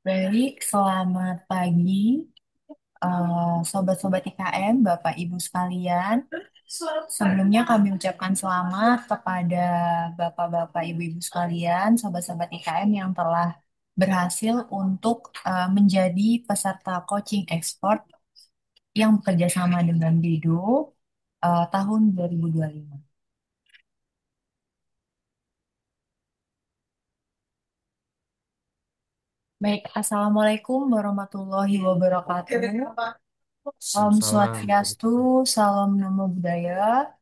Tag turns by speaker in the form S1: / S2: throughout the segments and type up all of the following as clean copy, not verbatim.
S1: Baik, selamat pagi, sobat-sobat IKM, Bapak Ibu sekalian. Sebelumnya kami ucapkan selamat kepada Bapak-Bapak Ibu-Ibu sekalian, sobat-sobat IKM yang telah berhasil untuk menjadi peserta coaching ekspor yang bekerja sama dengan BIDO tahun 2025. Baik, Assalamualaikum warahmatullahi wabarakatuh. Om
S2: Waalaikumsalam.
S1: Swastiastu, salam namo buddhaya.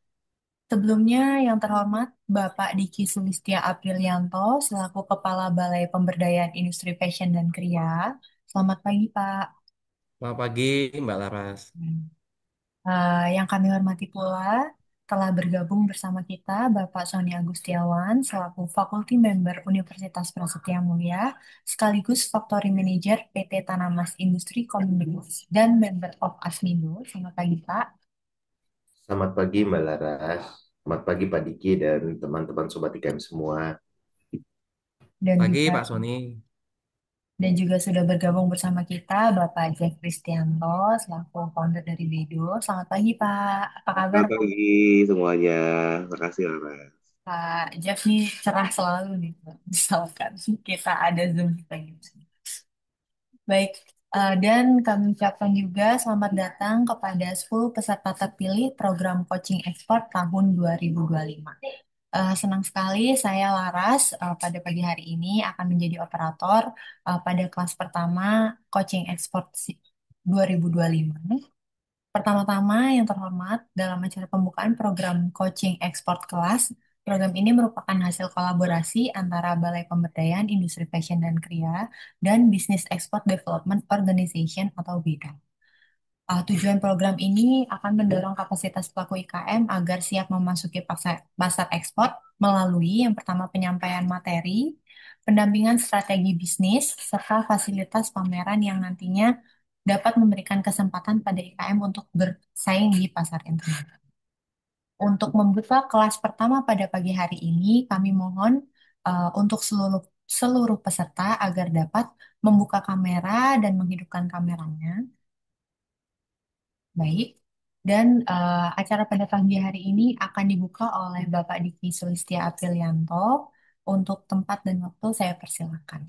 S1: Sebelumnya, yang terhormat Bapak Diki Sulistia Aprilianto selaku Kepala Balai Pemberdayaan Industri Fashion dan Kria. Selamat pagi, Pak.
S2: Selamat pagi, Mbak Laras.
S1: Yang kami hormati pula telah bergabung bersama kita Bapak Sony Agustiawan selaku Fakulty Member Universitas Prasetya Mulia sekaligus Factory Manager PT Tanamas Industri Communities dan Member of Asmindo. Selamat pagi, Pak.
S3: Selamat pagi Mbak Laras, selamat pagi Pak Diki dan teman-teman Sobat IKM semua.
S1: Dan
S2: Pagi,
S1: juga
S2: Pak Sony.
S1: sudah bergabung bersama kita Bapak Jeff Kristianto selaku founder dari Bedo. Selamat pagi Pak, apa kabar
S4: Selamat
S1: Pak?
S4: pagi semuanya. Makasih, Lara.
S1: Pak Jeff nih cerah selalu nih Pak. Misalkan kita ada Zoom kita gitu. Baik, dan kami ucapkan juga selamat datang kepada 10 peserta terpilih program coaching expert tahun 2025. Senang sekali saya Laras pada pagi hari ini akan menjadi operator pada kelas pertama coaching expert 2025. Pertama-tama yang terhormat dalam acara pembukaan program coaching export kelas, program ini merupakan hasil kolaborasi antara Balai Pemberdayaan Industri Fashion dan Kria dan Business Export Development Organization atau BEDA. Tujuan program ini akan mendorong kapasitas pelaku IKM agar siap memasuki pasar ekspor melalui yang pertama penyampaian materi, pendampingan strategi bisnis, serta fasilitas pameran yang nantinya dapat memberikan kesempatan pada IKM untuk bersaing di pasar internasional. Untuk membuka kelas pertama pada pagi hari ini, kami mohon untuk seluruh seluruh peserta agar dapat membuka kamera dan menghidupkan kameranya. Baik. Dan acara pada pagi hari ini akan dibuka oleh Bapak Diki Sulistia Aprilianto. Untuk tempat dan waktu saya persilakan.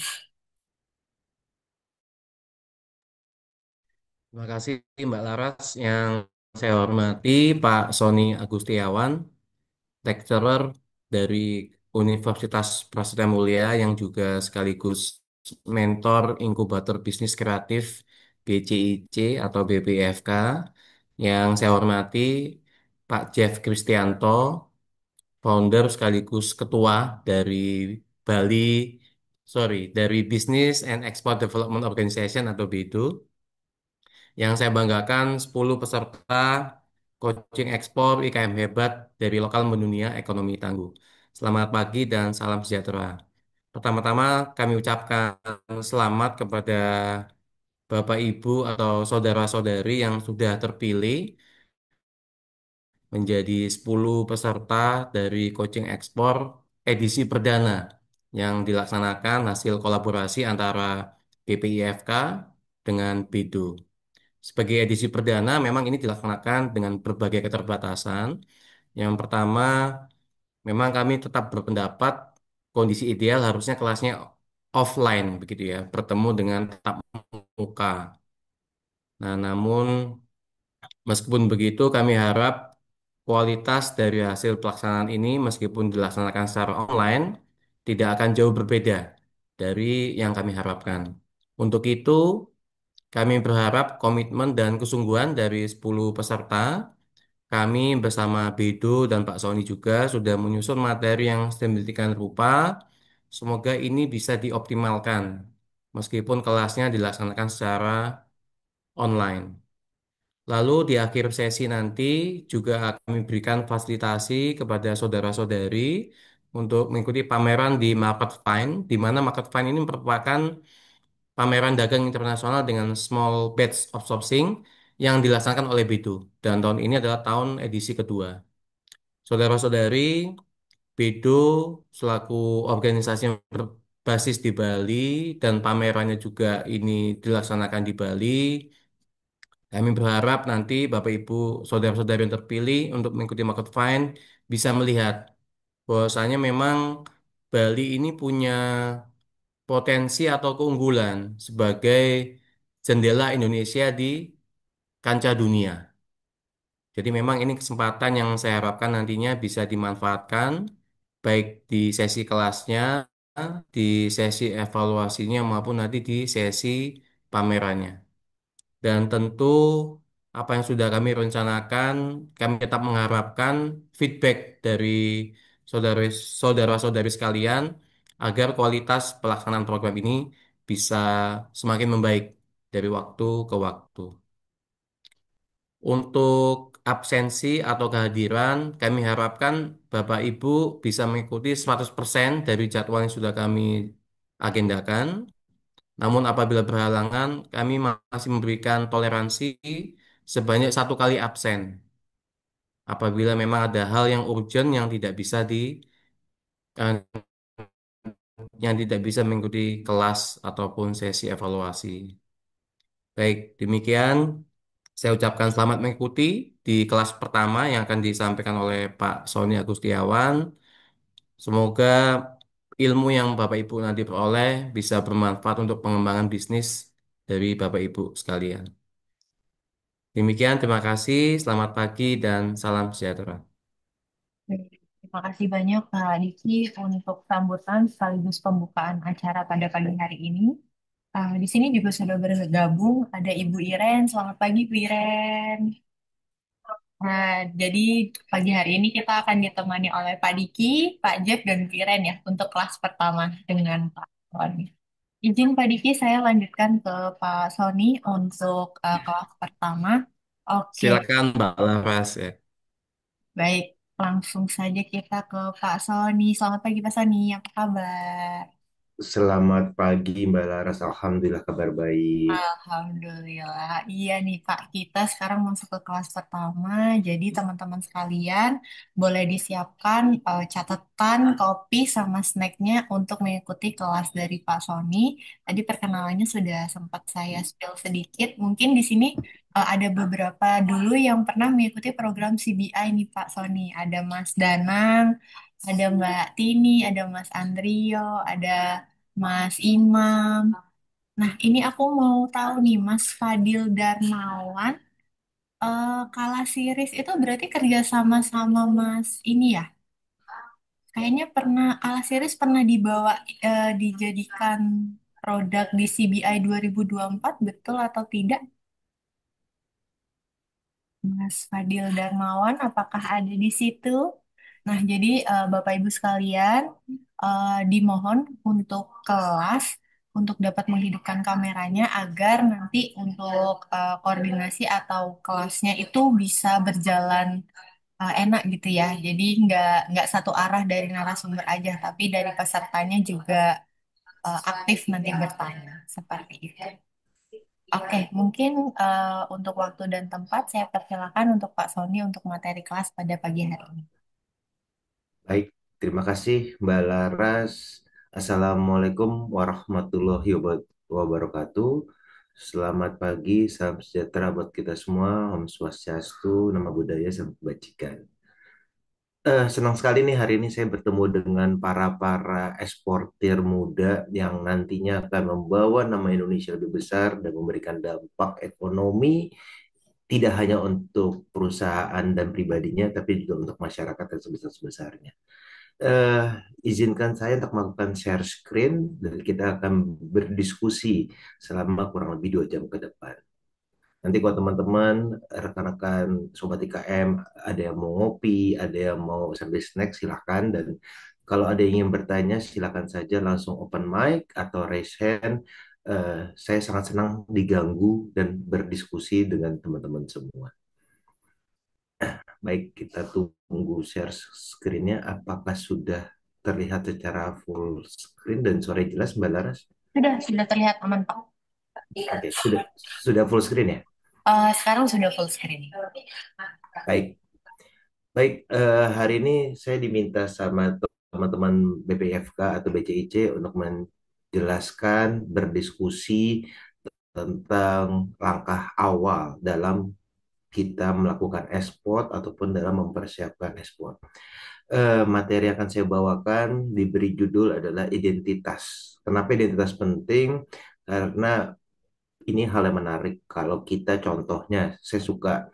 S2: Terima kasih, Mbak Laras. Yang saya hormati Pak Sony Agustiawan, lecturer dari Universitas Prasetya Mulia yang juga sekaligus mentor inkubator bisnis kreatif BCIC atau BPFK. Yang saya hormati Pak Jeff Kristianto, founder sekaligus ketua dari Bali, dari Business and Export Development Organization atau BIDO. Yang saya banggakan 10 peserta coaching ekspor IKM hebat dari lokal mendunia ekonomi tangguh. Selamat pagi dan salam sejahtera. Pertama-tama kami ucapkan selamat kepada Bapak Ibu atau saudara-saudari yang sudah terpilih menjadi 10 peserta dari coaching ekspor edisi perdana yang dilaksanakan hasil kolaborasi antara BPIFK dengan BIDO. Sebagai edisi perdana, memang ini dilaksanakan dengan berbagai keterbatasan. Yang pertama, memang kami tetap berpendapat kondisi ideal harusnya kelasnya offline, begitu ya, bertemu dengan tatap muka. Nah, namun meskipun begitu, kami harap kualitas dari hasil pelaksanaan ini, meskipun dilaksanakan secara online, tidak akan jauh berbeda dari yang kami harapkan. Untuk itu, kami berharap komitmen dan kesungguhan dari 10 peserta. Kami bersama Bedo dan Pak Sony juga sudah menyusun materi yang sedemikian rupa. Semoga ini bisa dioptimalkan meskipun kelasnya dilaksanakan secara online. Lalu di akhir sesi nanti juga kami berikan fasilitasi kepada saudara-saudari untuk mengikuti pameran di Market Find, di mana Market Find ini merupakan pameran dagang internasional dengan small batch of sourcing yang dilaksanakan oleh Bedo. Dan tahun ini adalah tahun edisi kedua. Saudara-saudari, Bedo selaku organisasi yang basis di Bali dan pamerannya juga ini dilaksanakan di Bali. Kami berharap nanti Bapak Ibu saudara-saudari yang terpilih untuk mengikuti Market Find bisa melihat bahwasanya memang Bali ini punya potensi atau keunggulan sebagai jendela Indonesia di kancah dunia. Jadi memang ini kesempatan yang saya harapkan nantinya bisa dimanfaatkan baik di sesi kelasnya, di sesi evaluasinya maupun nanti di sesi pamerannya. Dan tentu apa yang sudah kami rencanakan, kami tetap mengharapkan feedback dari saudara-saudari sekalian agar kualitas pelaksanaan program ini bisa semakin membaik dari waktu ke waktu. Untuk absensi atau kehadiran, kami harapkan Bapak Ibu bisa mengikuti 100% dari jadwal yang sudah kami agendakan. Namun apabila berhalangan, kami masih memberikan toleransi sebanyak 1 kali absen. Apabila memang ada hal yang urgent eh, yang tidak bisa mengikuti kelas ataupun sesi evaluasi. Baik, demikian saya ucapkan selamat mengikuti di kelas pertama yang akan disampaikan oleh Pak Sony Agustiawan. Semoga ilmu yang Bapak Ibu nanti peroleh bisa bermanfaat untuk pengembangan bisnis dari Bapak Ibu sekalian. Demikian, terima kasih, selamat pagi, dan salam sejahtera.
S1: Terima kasih banyak Pak Diki untuk sambutan sekaligus pembukaan acara pada pagi hari ini. Di sini juga sudah bergabung ada Ibu Iren. Selamat pagi, Bu Iren. Nah, jadi pagi hari ini kita akan ditemani oleh Pak Diki, Pak Jack, dan Bu Iren ya untuk kelas pertama dengan Pak Sony. Izin Pak Diki, saya lanjutkan ke Pak Sony untuk kelas pertama. Oke,
S2: Silakan Mbak Laras ya.
S1: baik. Langsung saja kita ke Pak Sony. Selamat pagi Pak Sony, apa kabar?
S3: Selamat pagi Mbak Laras, Alhamdulillah kabar baik.
S1: Alhamdulillah. Iya nih Pak, kita sekarang masuk ke kelas pertama. Jadi teman-teman sekalian boleh disiapkan catatan, kopi, sama snacknya untuk mengikuti kelas dari Pak Sony. Tadi perkenalannya sudah sempat saya spill sedikit. Mungkin di sini ada beberapa dulu yang pernah mengikuti program CBI nih Pak Sony. Ada Mas Danang, ada Mbak Tini, ada Mas Andrio, ada Mas Imam. Nah, ini aku mau tahu nih, Mas Fadil Darmawan, Kala Series itu berarti kerja sama Mas ini ya? Kayaknya pernah, Kala Series pernah dibawa, dijadikan produk di CBI 2024, betul atau tidak? Mas Fadil Darmawan, apakah ada di situ? Nah, jadi Bapak Ibu sekalian, dimohon untuk kelas untuk dapat menghidupkan kameranya agar nanti untuk koordinasi atau kelasnya itu bisa berjalan enak gitu ya. Jadi nggak satu arah dari narasumber aja, tapi dari pesertanya juga aktif nanti bertanya seperti itu. Oke, mungkin untuk waktu dan tempat saya persilakan untuk Pak Sony untuk materi kelas pada pagi hari ini.
S3: Baik, terima kasih Mbak Laras. Assalamualaikum warahmatullahi wabarakatuh. Selamat pagi, salam sejahtera buat kita semua. Om Swastiastu, Nama Budaya, Salam Kebajikan. Senang sekali nih hari ini saya bertemu dengan para eksportir muda yang nantinya akan membawa nama Indonesia lebih besar dan memberikan dampak ekonomi tidak hanya untuk perusahaan dan pribadinya, tapi juga untuk masyarakat yang sebesar-besarnya. Eh, Izinkan saya untuk melakukan share screen dan kita akan berdiskusi selama kurang lebih 2 jam ke depan. Nanti kalau teman-teman, rekan-rekan Sobat IKM, ada yang mau ngopi, ada yang mau sambil snack, silahkan. Dan kalau ada yang ingin bertanya, silahkan saja langsung open mic atau raise hand. Saya sangat senang diganggu dan berdiskusi dengan teman-teman semua. Baik, kita tunggu share screen-nya. Apakah sudah terlihat secara full screen dan suara jelas, Mbak Laras?
S1: Sudah terlihat aman Pak.
S3: Oke, sudah full screen ya?
S1: Sekarang sudah full screen.
S3: Baik, baik. Hari ini saya diminta sama teman-teman BPFK atau BCIC untuk menjelaskan, berdiskusi tentang langkah awal dalam kita melakukan ekspor ataupun dalam mempersiapkan ekspor. Materi yang akan saya bawakan diberi judul adalah identitas. Kenapa identitas penting? Karena ini hal yang menarik. Kalau kita contohnya, saya suka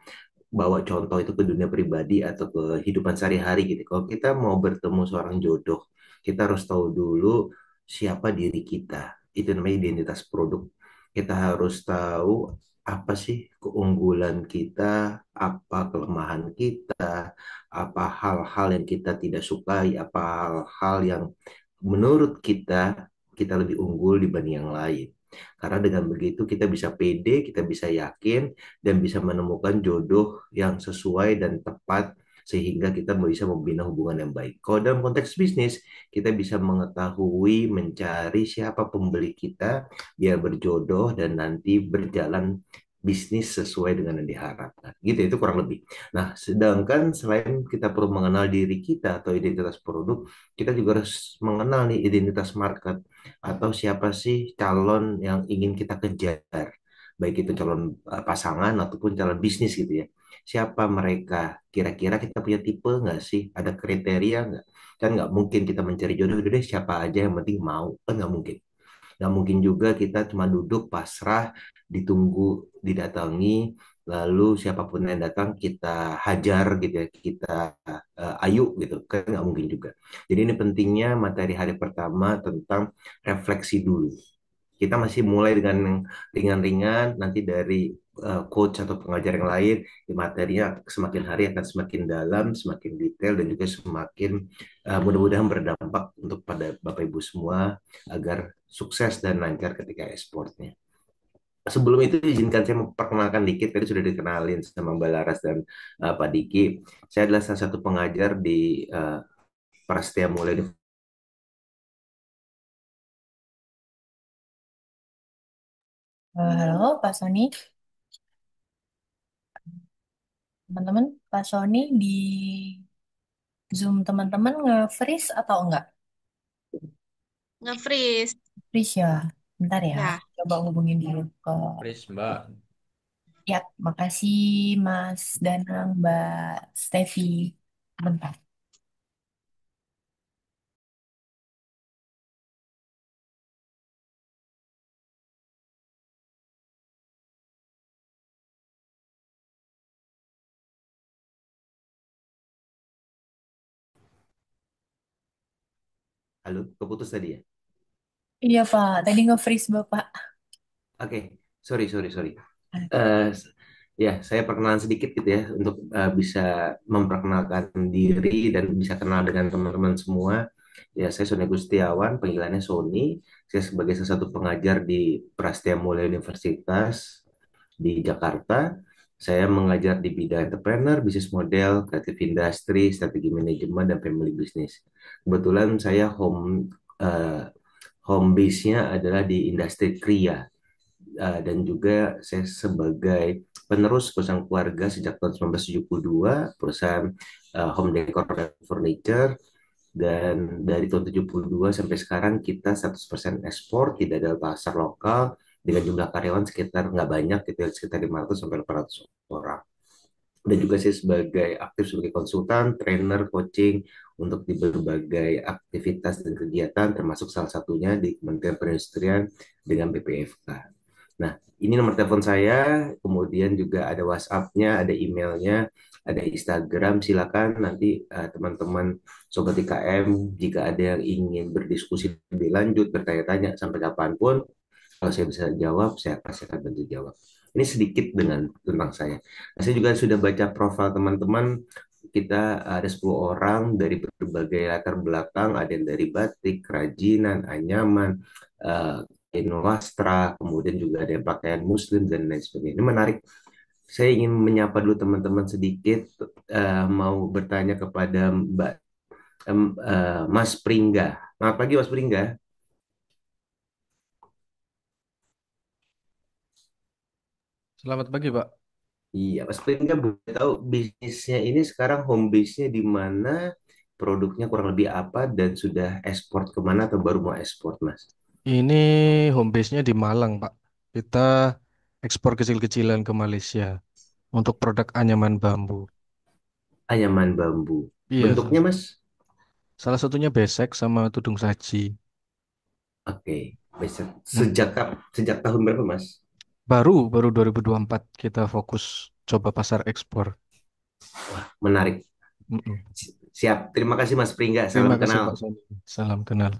S3: bawa contoh itu ke dunia pribadi atau ke kehidupan sehari-hari gitu. Kalau kita mau bertemu seorang jodoh, kita harus tahu dulu siapa diri kita. Itu namanya identitas produk. Kita harus tahu apa sih keunggulan kita, apa kelemahan kita, apa hal-hal yang kita tidak sukai, apa hal-hal yang menurut kita lebih unggul dibanding yang lain. Karena dengan begitu kita bisa pede, kita bisa yakin, dan bisa menemukan jodoh yang sesuai dan tepat sehingga kita bisa membina hubungan yang baik. Kalau dalam konteks bisnis, kita bisa mengetahui, mencari siapa pembeli kita biar berjodoh dan nanti berjalan bisnis sesuai dengan yang diharapkan. Gitu, itu kurang lebih. Nah, sedangkan selain kita perlu mengenal diri kita atau identitas produk, kita juga harus mengenal nih identitas market atau siapa sih calon yang ingin kita kejar, baik itu calon pasangan ataupun calon bisnis gitu ya. Siapa mereka? Kira-kira kita punya tipe nggak sih? Ada kriteria nggak? Kan nggak mungkin kita mencari jodoh, udah deh siapa aja yang penting mau, kan nggak mungkin. Nggak mungkin juga kita cuma duduk pasrah, ditunggu didatangi, lalu siapapun yang datang kita hajar gitu ya, kita ayu gitu, kan nggak mungkin juga. Jadi ini pentingnya materi hari pertama tentang refleksi dulu. Kita masih mulai dengan yang ringan-ringan, nanti dari coach atau pengajar yang lain, di materinya semakin hari akan semakin dalam, semakin detail, dan juga semakin mudah-mudahan berdampak untuk pada Bapak Ibu semua agar sukses dan lancar ketika ekspornya. Sebelum itu izinkan saya memperkenalkan dikit, tadi sudah dikenalin sama Mbak Laras dan Pak Diki. Saya adalah salah satu pengajar di Prasetya Mulia.
S1: Halo, Pak Sony. Teman-teman, Pak Sony di Zoom teman-teman nge-freeze atau enggak?
S5: Nge-freeze.
S1: Freeze ya. Bentar ya.
S5: Ya.
S1: Coba hubungin dulu ke...
S2: Please, Mbak.
S1: Ya, makasih Mas Danang, Mbak Stevi. Bentar.
S3: Halo, keputus tadi ya?
S1: Iya Pak, tadi nge-freeze Bapak.
S3: Oke, sorry, sorry, sorry. Eh, ya, saya perkenalan sedikit gitu ya untuk bisa memperkenalkan diri dan bisa kenal dengan teman-teman semua. Ya, saya Sony Gustiawan, panggilannya Sony. Saya sebagai salah satu pengajar di Prasetya Mulia Universitas di Jakarta. Saya mengajar di bidang entrepreneur, bisnis model, creative industry, strategi manajemen, dan family business. Kebetulan saya home base-nya adalah di industri kria. Dan juga saya sebagai penerus perusahaan keluarga sejak tahun 1972, perusahaan home decor dan furniture, dan dari tahun 72 sampai sekarang kita 100% ekspor, tidak ada pasar lokal, dengan jumlah karyawan sekitar nggak banyak gitu ya, sekitar 500 sampai 800 orang. Dan juga saya sebagai aktif sebagai konsultan, trainer, coaching untuk di berbagai aktivitas dan kegiatan, termasuk salah satunya di Kementerian Perindustrian dengan BPFK. Nah, ini nomor telepon saya, kemudian juga ada WhatsApp-nya, ada emailnya, ada Instagram. Silakan nanti teman-teman Sobat IKM, jika ada yang ingin berdiskusi lebih lanjut, bertanya-tanya sampai kapanpun, kalau saya bisa jawab, saya pasti akan bantu jawab. Ini sedikit dengan tentang saya. Nah, saya juga sudah baca profil teman-teman. Kita ada 10 orang dari berbagai latar belakang, ada yang dari batik, kerajinan, anyaman, kain wastra, kemudian juga ada yang pakaian muslim dan lain sebagainya. Ini menarik. Saya ingin menyapa dulu teman-teman sedikit, mau bertanya kepada Mbak Mas Pringga. Selamat pagi Mas Pringga.
S2: Selamat pagi, Pak.
S3: Iya, Mas Pringga boleh tahu bisnisnya ini sekarang home base-nya di mana produknya kurang lebih apa dan sudah ekspor kemana atau baru mau ekspor, Mas?
S5: Ini home base-nya di Malang, Pak. Kita ekspor kecil-kecilan ke Malaysia untuk produk anyaman bambu.
S3: Anyaman bambu.
S5: Iya,
S3: Bentuknya, Mas?
S5: salah satunya besek sama tudung saji.
S3: Oke, bisa.
S5: Mm.
S3: Sejak tahun berapa, Mas?
S5: Baru 2024 kita fokus coba pasar ekspor.
S3: Menarik.
S5: Mm-mm.
S3: Siap. Terima kasih, Mas Pringga.
S5: Terima
S3: Salam
S5: kasih
S3: kenal.
S5: Pak Sani. Salam kenal.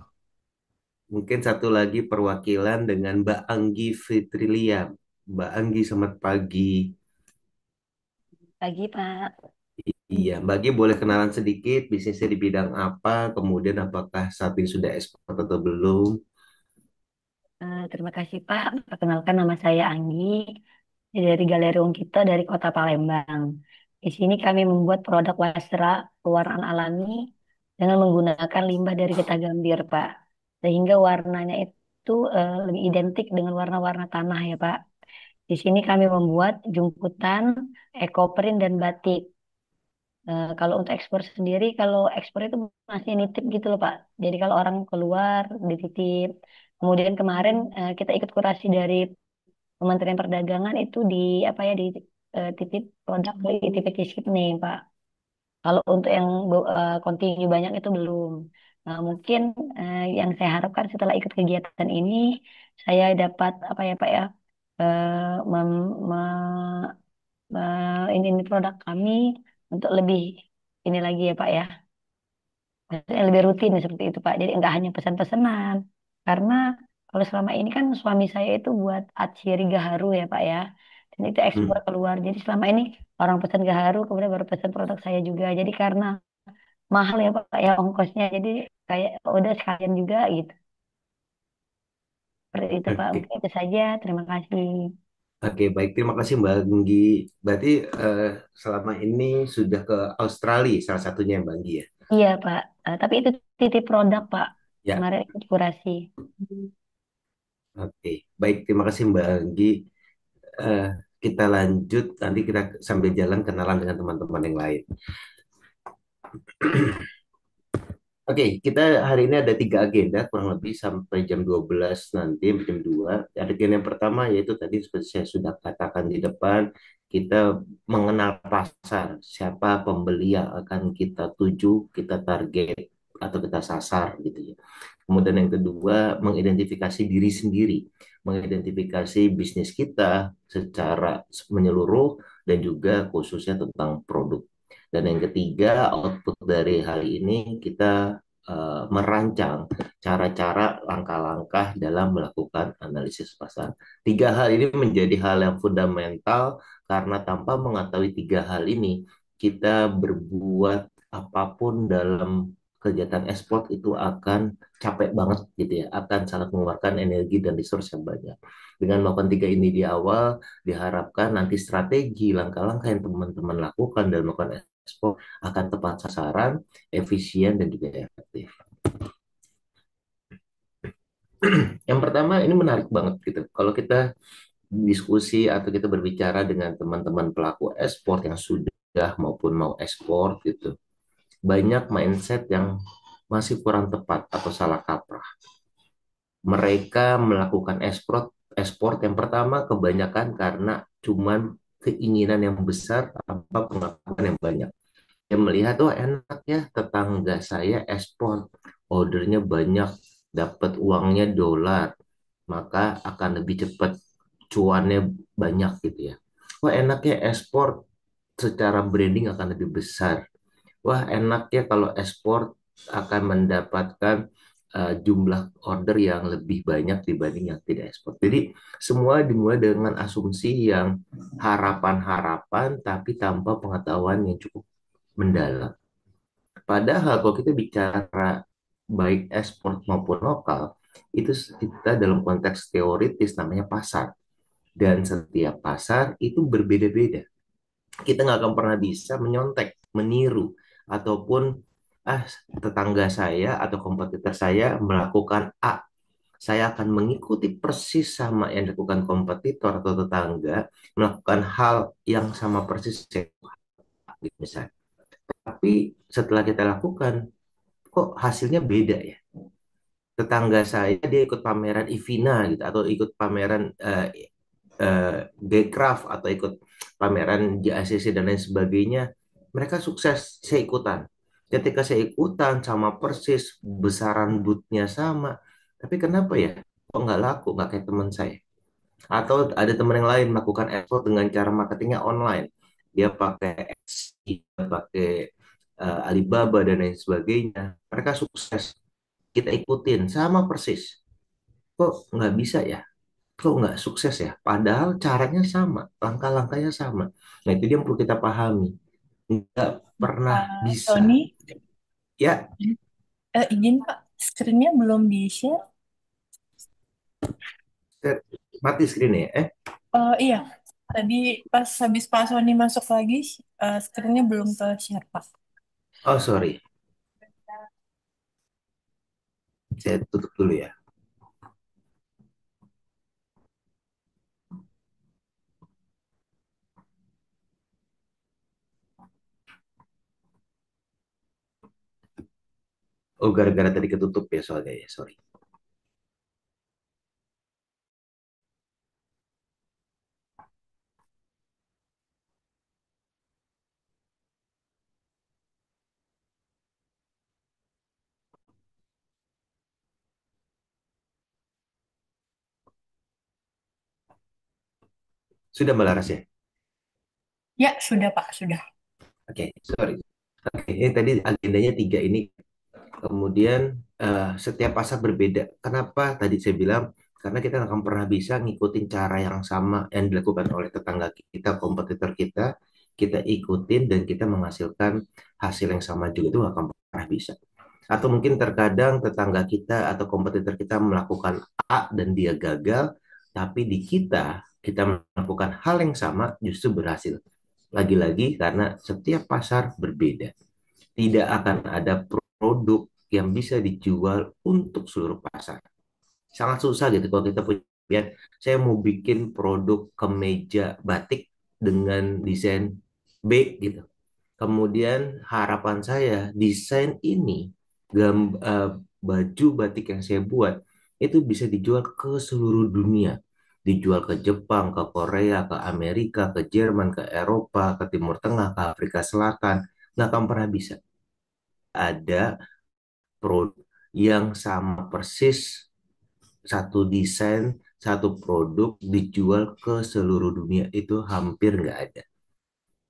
S3: Mungkin satu lagi perwakilan dengan Mbak Anggi Fitrilia. Mbak Anggi, selamat pagi.
S6: Pagi, Pak.
S3: Iya, Mbak Anggi boleh kenalan sedikit bisnisnya di bidang apa, kemudian apakah saat ini sudah ekspor atau belum?
S6: Terima kasih, Pak. Perkenalkan nama saya Anggi dari Galeri Kita dari Kota Palembang. Di sini kami membuat produk wasra pewarnaan alami dengan menggunakan limbah dari getah gambir, Pak. Sehingga warnanya itu lebih identik dengan warna-warna tanah ya, Pak. Di sini kami membuat jumputan, ekoprint, dan batik. Kalau untuk ekspor sendiri, kalau ekspor itu masih nitip gitu loh Pak. Jadi kalau orang keluar dititip. Kemudian kemarin kita ikut kurasi dari Kementerian Perdagangan itu di apa ya di titip produk dari ITP Kiskip nih Pak. Kalau untuk yang continue banyak itu belum. Nah, mungkin yang saya harapkan setelah ikut kegiatan ini saya dapat apa ya Pak ya ini produk kami untuk lebih ini lagi ya Pak ya. Maksudnya lebih rutin seperti itu Pak. Jadi enggak hanya pesan-pesanan. Karena kalau selama ini kan suami saya itu buat atsiri gaharu ya Pak ya. Dan itu ekspor
S3: Hmm,
S6: keluar. Jadi selama ini orang pesan gaharu kemudian baru pesan produk saya juga. Jadi karena mahal ya Pak ya ongkosnya. Jadi kayak udah sekalian juga gitu. Seperti itu Pak.
S3: oke.
S6: Mungkin itu saja. Terima kasih.
S3: Oke, baik. Terima kasih Mbak Anggi. Berarti eh, selama ini sudah ke Australia salah satunya Mbak Anggi ya?
S6: Iya Pak. Tapi itu titip produk Pak.
S3: Ya,
S6: Kemarin ikut kurasi.
S3: oke. Baik, terima kasih Mbak Anggi. Eh, kita lanjut, nanti kita sambil jalan kenalan dengan teman-teman yang lain. Oke, kita hari ini ada tiga agenda, kurang lebih sampai jam 12 nanti, jam 2. Agenda yang pertama yaitu tadi seperti saya sudah katakan di depan, kita mengenal pasar, siapa pembeli yang akan kita tuju, kita target, atau kita sasar gitu ya. Kemudian yang kedua, mengidentifikasi diri sendiri, mengidentifikasi bisnis kita secara menyeluruh dan juga khususnya tentang produk. Dan yang ketiga, output dari hal ini kita merancang cara-cara langkah-langkah dalam melakukan analisis pasar. Tiga hal ini menjadi hal yang fundamental karena tanpa mengetahui tiga hal ini, kita berbuat apapun dalam kegiatan ekspor itu akan capek banget gitu ya, akan sangat mengeluarkan energi dan resource yang banyak. Dengan melakukan tiga ini di awal, diharapkan nanti strategi langkah-langkah yang teman-teman lakukan dalam melakukan ekspor akan tepat sasaran, efisien, dan juga efektif. Yang pertama, ini menarik banget gitu. Kalau kita diskusi atau kita berbicara dengan teman-teman pelaku ekspor yang sudah maupun mau ekspor gitu, banyak mindset yang masih kurang tepat atau salah kaprah. Mereka melakukan ekspor yang pertama kebanyakan karena cuman keinginan yang besar tanpa pengetahuan yang banyak. Dia melihat, oh enak ya tetangga saya ekspor, ordernya banyak, dapat uangnya dolar, maka akan lebih cepat, cuannya banyak gitu ya. Wah enak ya ekspor, secara branding akan lebih besar. Wah enak ya kalau ekspor akan mendapatkan jumlah order yang lebih banyak dibanding yang tidak ekspor. Jadi semua dimulai dengan asumsi yang harapan-harapan tapi tanpa pengetahuan yang cukup mendalam. Padahal kalau kita bicara baik ekspor maupun lokal, itu kita dalam konteks teoritis namanya pasar. Dan setiap pasar itu berbeda-beda. Kita nggak akan pernah bisa menyontek, meniru, ataupun ah tetangga saya atau kompetitor saya melakukan A. Saya akan mengikuti persis sama yang dilakukan kompetitor atau tetangga, melakukan hal yang sama persis misalnya. Tapi setelah kita lakukan, kok hasilnya beda ya? Tetangga saya dia ikut pameran Ivina gitu, atau ikut pameran Gcraft, atau ikut pameran JACC dan lain sebagainya. Mereka sukses, saya ikutan. Ketika saya ikutan sama persis, besaran bootnya sama. Tapi kenapa ya? Kok nggak laku, nggak kayak teman saya? Atau ada teman yang lain melakukan ekspor dengan cara marketingnya online. Dia pakai Etsy, dia pakai Alibaba dan lain sebagainya. Mereka sukses. Kita ikutin sama persis. Kok nggak bisa ya? Kok nggak sukses ya? Padahal caranya sama, langkah-langkahnya sama. Nah, itu dia yang perlu kita pahami. Nggak pernah
S1: Pak
S3: bisa.
S1: Sony,
S3: Ya,
S1: izin Pak, screen-nya belum di-share.
S3: mati screen-nya.
S1: Iya, tadi pas habis Pak Sony masuk lagi, screen-nya belum ke-share Pak.
S3: Oh, sorry. Saya tutup dulu ya. Oh, gara-gara tadi ketutup ya soalnya ya, sorry. Sudah Mbak Laras ya?
S1: Ya, sudah Pak, sudah.
S3: Oke, sorry. Oke, ini tadi agendanya tiga ini. Kemudian setiap pasar berbeda. Kenapa tadi saya bilang? Karena kita nggak akan pernah bisa ngikutin cara yang sama yang dilakukan oleh tetangga kita, kompetitor kita ikutin dan kita menghasilkan hasil yang sama juga, itu nggak akan pernah bisa. Atau mungkin terkadang tetangga kita atau kompetitor kita melakukan A dan dia gagal, tapi di kita melakukan hal yang sama justru berhasil. Lagi-lagi karena setiap pasar berbeda. Tidak akan ada produk yang bisa dijual untuk seluruh pasar. Sangat susah gitu kalau kita punya, saya mau bikin produk kemeja batik dengan desain B gitu. Kemudian harapan saya desain ini, baju batik yang saya buat itu bisa dijual ke seluruh dunia. Dijual ke Jepang, ke Korea, ke Amerika, ke Jerman, ke Eropa, ke Timur Tengah, ke Afrika Selatan. Nggak akan pernah bisa ada produk yang sama persis, satu desain, satu produk dijual ke seluruh dunia, itu hampir nggak ada.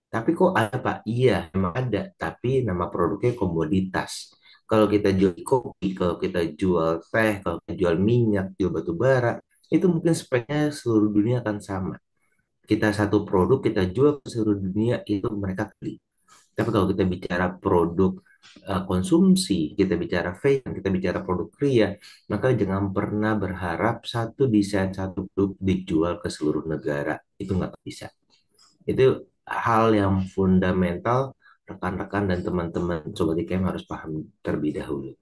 S3: Tapi kok ada Pak? Iya, memang ada. Tapi nama produknya komoditas. Kalau kita jual kopi, kalau kita jual teh, kalau kita jual minyak, jual batu bara, itu mungkin speknya seluruh dunia akan sama. Kita satu produk, kita jual ke seluruh dunia, itu mereka beli. Tapi kalau kita bicara produk konsumsi, kita bicara fashion, kita bicara produk kria, maka jangan pernah berharap satu desain, satu produk dijual ke seluruh negara. Itu nggak bisa. Itu hal yang fundamental, rekan-rekan dan teman-teman Sobat IKM harus paham terlebih dahulu.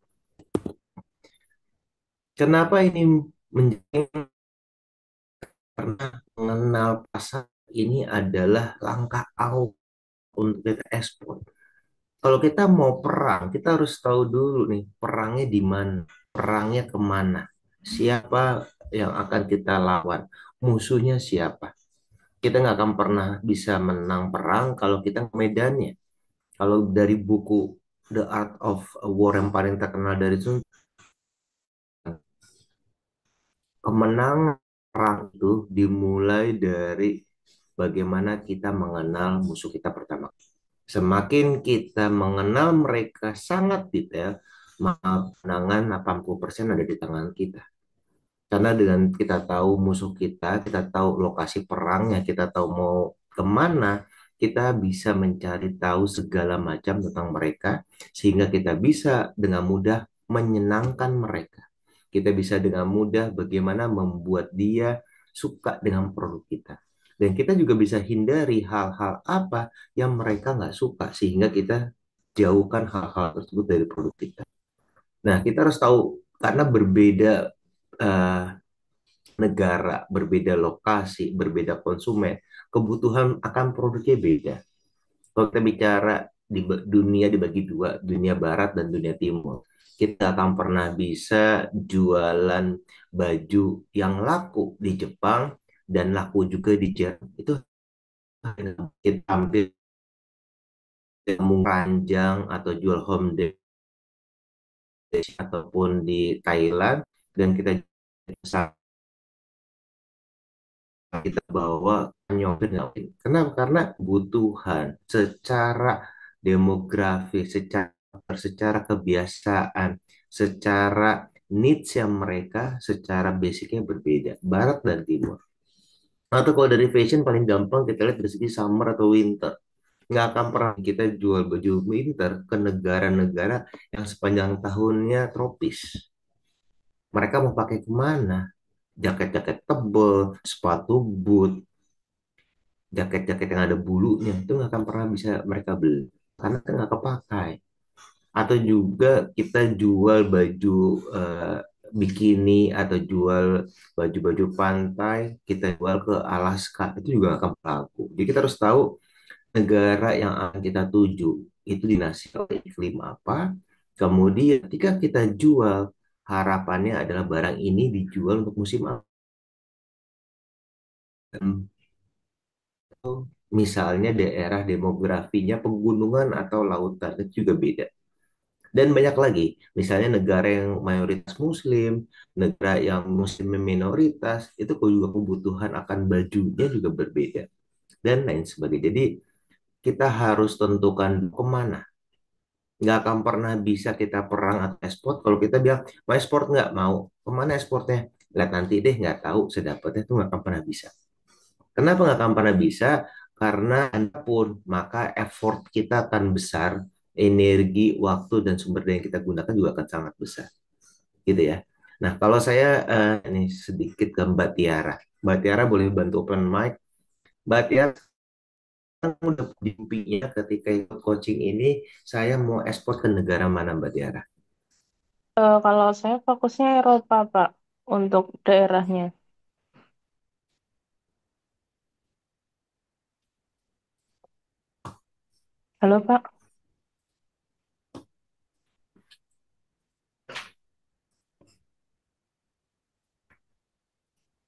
S3: Kenapa ini menjadi, karena mengenal pasar ini adalah langkah awal untuk kita ekspor. Kalau kita mau perang, kita harus tahu dulu nih, perangnya di mana, perangnya kemana, siapa yang akan kita lawan, musuhnya siapa. Kita nggak akan pernah bisa menang perang kalau kita ke medannya. Kalau dari buku The Art of War yang paling terkenal dari Sun Tzu, kemenangan perang itu dimulai dari bagaimana kita mengenal musuh kita pertama. Semakin kita mengenal mereka sangat detail, maka kemenangan 80% ada di tangan kita. Karena dengan kita tahu musuh kita tahu lokasi perangnya, kita tahu mau kemana, kita bisa mencari tahu segala macam tentang mereka, sehingga kita bisa dengan mudah menyenangkan mereka. Kita bisa dengan mudah bagaimana membuat dia suka dengan produk kita. Dan kita juga bisa hindari hal-hal apa yang mereka nggak suka, sehingga kita jauhkan hal-hal tersebut dari produk kita. Nah, kita harus tahu karena berbeda eh, negara, berbeda lokasi, berbeda konsumen, kebutuhan akan produknya beda. Kalau kita bicara dunia dibagi dua, dunia barat dan dunia timur. Kita akan pernah bisa jualan baju yang laku di Jepang dan laku juga di Jerman. Itu kita ambil ranjang atau jual home ataupun di Thailand dan kita kita bawa nyopir ngapain? Kenapa? Karena kebutuhan secara demografi, secara kebiasaan, secara needs yang mereka secara basicnya berbeda, barat dan timur. Atau kalau dari fashion paling gampang kita lihat dari segi summer atau winter. Nggak akan pernah kita jual baju winter ke negara-negara yang sepanjang tahunnya tropis. Mereka mau pakai kemana? Jaket-jaket tebel, sepatu boot, jaket-jaket yang ada bulunya itu nggak akan pernah bisa mereka beli karena kan nggak kepakai. Atau juga kita jual baju eh, bikini atau jual baju-baju pantai, kita jual ke Alaska itu juga nggak akan laku. Jadi kita harus tahu negara yang akan kita tuju itu dinasi oleh iklim apa. Kemudian ketika kita jual, harapannya adalah barang ini dijual untuk musim apa. Misalnya daerah demografinya pegunungan atau lautan itu juga beda. Dan banyak lagi, misalnya negara yang mayoritas Muslim, negara yang Muslim minoritas, itu juga kebutuhan akan bajunya juga berbeda dan lain sebagainya. Jadi kita harus tentukan kemana. Nggak akan pernah bisa kita perang atau ekspor kalau kita bilang mau ekspor nggak mau. Kemana ekspornya? Lihat nanti deh, nggak tahu sedapatnya itu nggak akan pernah bisa. Kenapa nggak akan pernah bisa? Karena pun maka effort kita akan besar, energi, waktu, dan sumber daya yang kita gunakan juga akan sangat besar. Gitu ya. Nah, kalau saya ini sedikit ke Mbak Tiara. Mbak Tiara boleh bantu open mic. Mbak Tiara kan udah mimpinya ketika ikut coaching ini, saya mau ekspor ke negara mana Mbak Tiara?
S7: Kalau saya fokusnya Eropa, Pak, untuk daerahnya. Halo, Pak.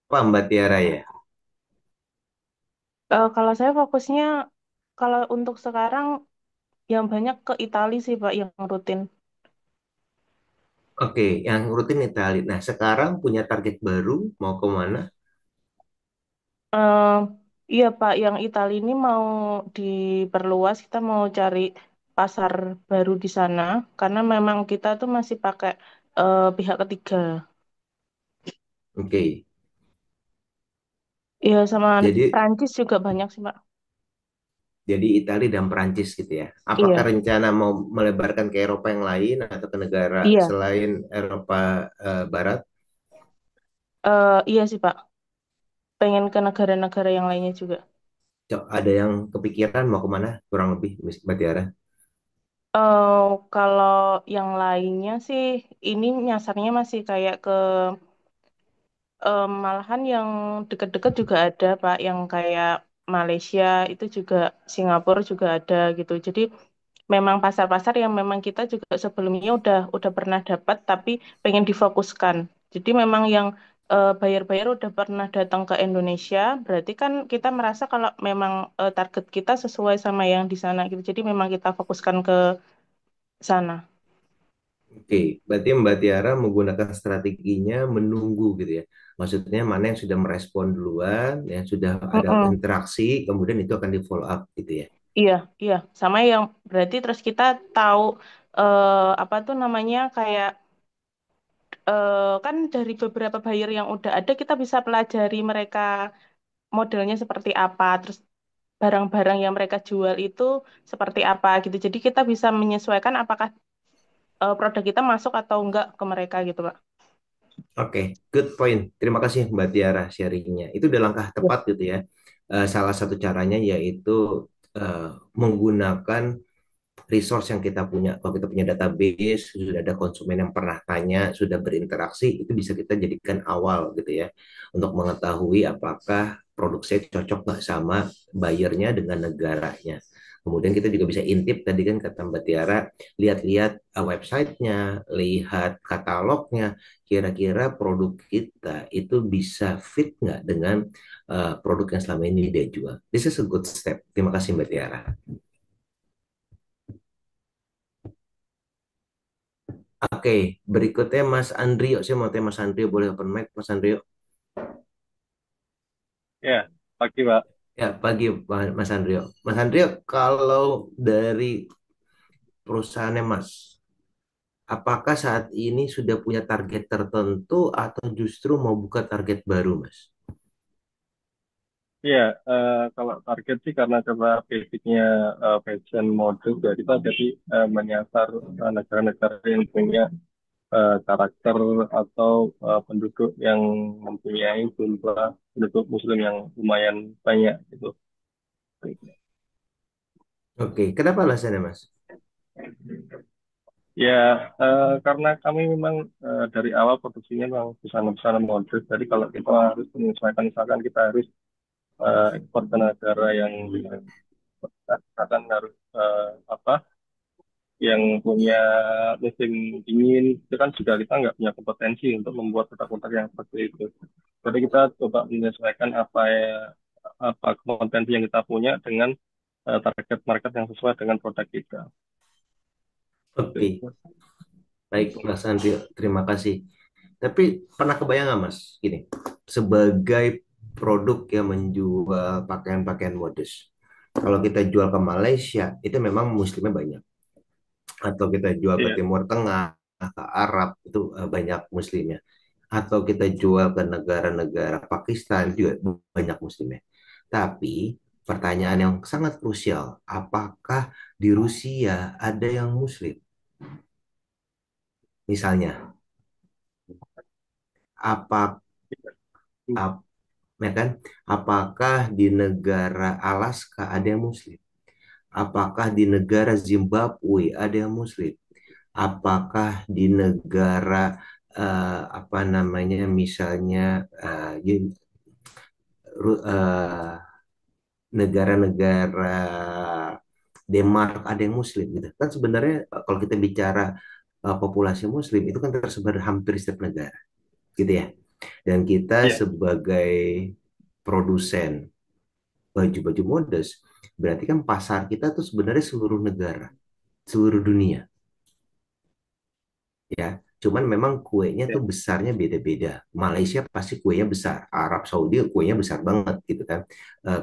S3: Apa Mbak Tiara ya?
S7: Kalau saya fokusnya, kalau untuk sekarang yang banyak ke Italia sih, Pak, yang rutin.
S3: Oke, yang rutin Italia. Nah, sekarang punya target baru, mau ke mana?
S7: Eh, iya, Pak, yang Italia ini mau diperluas, kita mau cari pasar baru di sana, karena memang kita tuh masih pakai pihak ketiga.
S3: Oke,
S7: Iya, sama
S3: jadi
S7: Prancis juga banyak sih, Pak.
S3: Italia dan Perancis gitu ya. Apakah
S7: Iya,
S3: rencana mau melebarkan ke Eropa yang lain atau ke negara
S7: iya,
S3: selain Eropa Barat?
S7: iya sih, Pak. Pengen ke negara-negara yang lainnya juga.
S3: Ada yang kepikiran mau kemana? Kurang lebih, Mbak Tiara.
S7: Eh, Kalau yang lainnya sih, ini nyasarnya masih kayak ke malahan yang deket-deket juga ada, Pak, yang kayak Malaysia itu juga, Singapura juga ada gitu. Jadi memang pasar-pasar yang memang kita juga sebelumnya udah pernah dapat, tapi pengen difokuskan. Jadi memang yang buyer-buyer udah pernah datang ke Indonesia, berarti kan kita merasa kalau memang target kita sesuai sama yang di sana gitu. Jadi memang kita fokuskan ke sana.
S3: Oke, berarti Mbak Tiara menggunakan strateginya menunggu gitu ya. Maksudnya mana yang sudah merespon duluan, yang sudah ada
S7: Mm-mm.
S3: interaksi, kemudian itu akan di follow up gitu ya.
S7: Iya, iya, sama yang berarti terus kita tahu apa tuh namanya kayak kan dari beberapa buyer yang udah ada kita bisa pelajari mereka modelnya seperti apa, terus barang-barang yang mereka jual itu seperti apa gitu. Jadi kita bisa menyesuaikan apakah produk kita masuk atau enggak ke mereka gitu, Pak.
S3: Oke, good point. Terima kasih Mbak Tiara sharingnya. Itu udah langkah
S7: Ya.
S3: tepat gitu ya. Salah satu caranya yaitu eh, menggunakan resource yang kita punya. Kalau kita punya database, sudah ada konsumen yang pernah tanya, sudah berinteraksi, itu bisa kita jadikan awal gitu ya. Untuk mengetahui apakah produk saya cocok nggak sama buyernya dengan negaranya. Kemudian kita juga bisa intip tadi kan kata Mbak Tiara, lihat-lihat websitenya, lihat katalognya, kira-kira produk kita itu bisa fit nggak dengan produk yang selama ini dia jual. This is a good step. Terima kasih Mbak Tiara. Oke, berikutnya Mas Andrio. Saya mau tanya Mas Andrio, boleh open mic Mas Andrio?
S8: Ya, pagi Pak.
S3: Ya, pagi Mas Andrio. Mas Andrio, kalau dari perusahaannya Mas, apakah saat ini sudah punya target tertentu atau justru mau buka target baru, Mas?
S8: Iya, kalau target sih karena coba basicnya fashion mode ya kita jadi menyasar negara-negara yang punya karakter atau penduduk yang mempunyai jumlah penduduk Muslim yang lumayan banyak gitu.
S3: Oke, kenapa alasannya, Mas?
S8: Ya, karena kami memang dari awal produksinya memang busana-busana mode. Jadi kalau kita harus menyesuaikan, misalkan kita harus ekspor ke negara yang misalkan harus apa yang punya musim dingin itu kan juga kita nggak punya kompetensi untuk membuat produk-produk yang seperti itu. Jadi kita coba menyesuaikan apa kompetensi yang kita punya dengan target market yang sesuai dengan produk kita.
S3: Oke, baik, Mas Andrio. Terima kasih. Tapi pernah kebayang nggak, Mas? Gini, sebagai produk yang menjual pakaian-pakaian modus. Kalau kita jual ke Malaysia, itu memang muslimnya banyak. Atau kita jual ke
S8: Iya,
S3: Timur Tengah, ke Arab, itu banyak muslimnya. Atau kita jual ke negara-negara Pakistan, juga banyak muslimnya. Tapi pertanyaan yang sangat krusial, apakah di Rusia ada yang muslim? Misalnya, apa, ap- ya kan? Apakah di negara Alaska ada yang muslim? Apakah di negara Zimbabwe ada yang muslim? Apakah di negara apa namanya misalnya negara-negara Denmark ada yang muslim gitu kan sebenarnya kalau kita bicara populasi muslim itu kan tersebar hampir di setiap negara gitu ya dan kita
S8: iya,
S3: sebagai produsen baju-baju modest berarti kan pasar kita tuh sebenarnya seluruh negara seluruh dunia ya. Cuman memang kuenya
S8: iya,
S3: tuh besarnya beda-beda. Malaysia pasti kuenya besar, Arab Saudi kuenya besar banget gitu kan.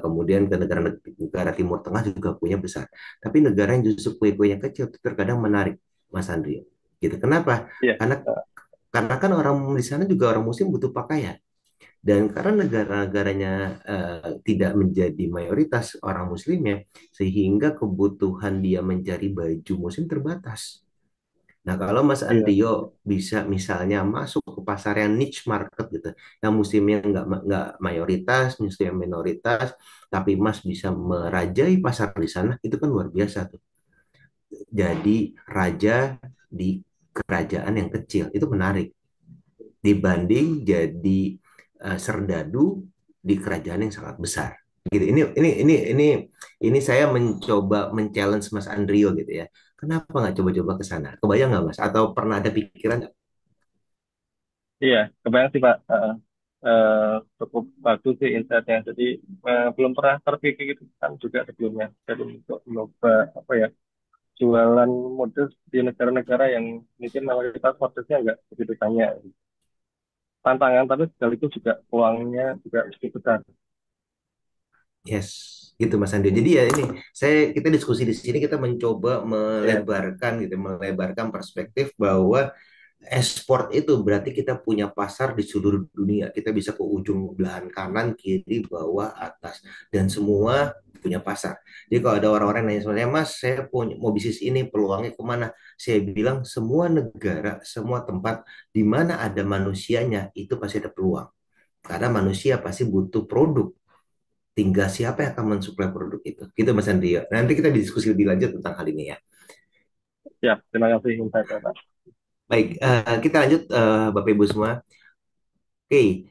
S3: Kemudian ke negara Timur Tengah juga kuenya besar. Tapi negara yang justru kue-kuenya kecil itu terkadang menarik, Mas Andri. Gitu. Kenapa?
S8: iya,
S3: Karena kan orang di sana juga orang Muslim butuh pakaian. Dan karena negara-negaranya tidak menjadi mayoritas orang Muslimnya, sehingga kebutuhan dia mencari baju Muslim terbatas. Nah, kalau Mas
S8: iya,
S3: Andrio bisa misalnya masuk ke pasar yang niche market gitu, yang musimnya nggak mayoritas, musim yang minoritas, tapi Mas bisa merajai pasar di sana, itu kan luar biasa tuh. Jadi raja di kerajaan yang kecil, itu menarik. Dibanding jadi serdadu di kerajaan yang sangat besar. Gitu. Ini saya mencoba men-challenge Mas Andrio gitu ya. Kenapa nggak coba-coba ke sana? Kebayang nggak Mas? Atau pernah ada pikiran nggak?
S8: iya, kebayang sih Pak. Eh, Cukup bagus sih insight-nya. Jadi belum pernah terpikir gitu kan juga sebelumnya. Jadi untuk mencoba apa ya jualan modus di negara-negara yang mungkin mayoritas modusnya nggak begitu banyak. Tantangan tapi sekaligus juga peluangnya juga cukup besar.
S3: Yes, gitu Mas Andi. Jadi ya ini kita diskusi di sini kita mencoba
S8: Iya,
S3: melebarkan perspektif bahwa ekspor itu berarti kita punya pasar di seluruh dunia. Kita bisa ke ujung belahan kanan, kiri, bawah, atas dan semua punya pasar. Jadi kalau ada orang-orang yang nanya sebenarnya Mas, saya punya mau bisnis ini peluangnya kemana? Saya bilang semua negara, semua tempat di mana ada manusianya itu pasti ada peluang. Karena manusia pasti butuh produk. Tinggal siapa yang akan mensuplai produk itu. Gitu Mas Andrio. Nanti kita diskusi lebih lanjut tentang hal ini ya.
S8: siap. Terima kasih insight-nya Pak.
S3: Baik, kita lanjut Bapak Ibu semua. Oke,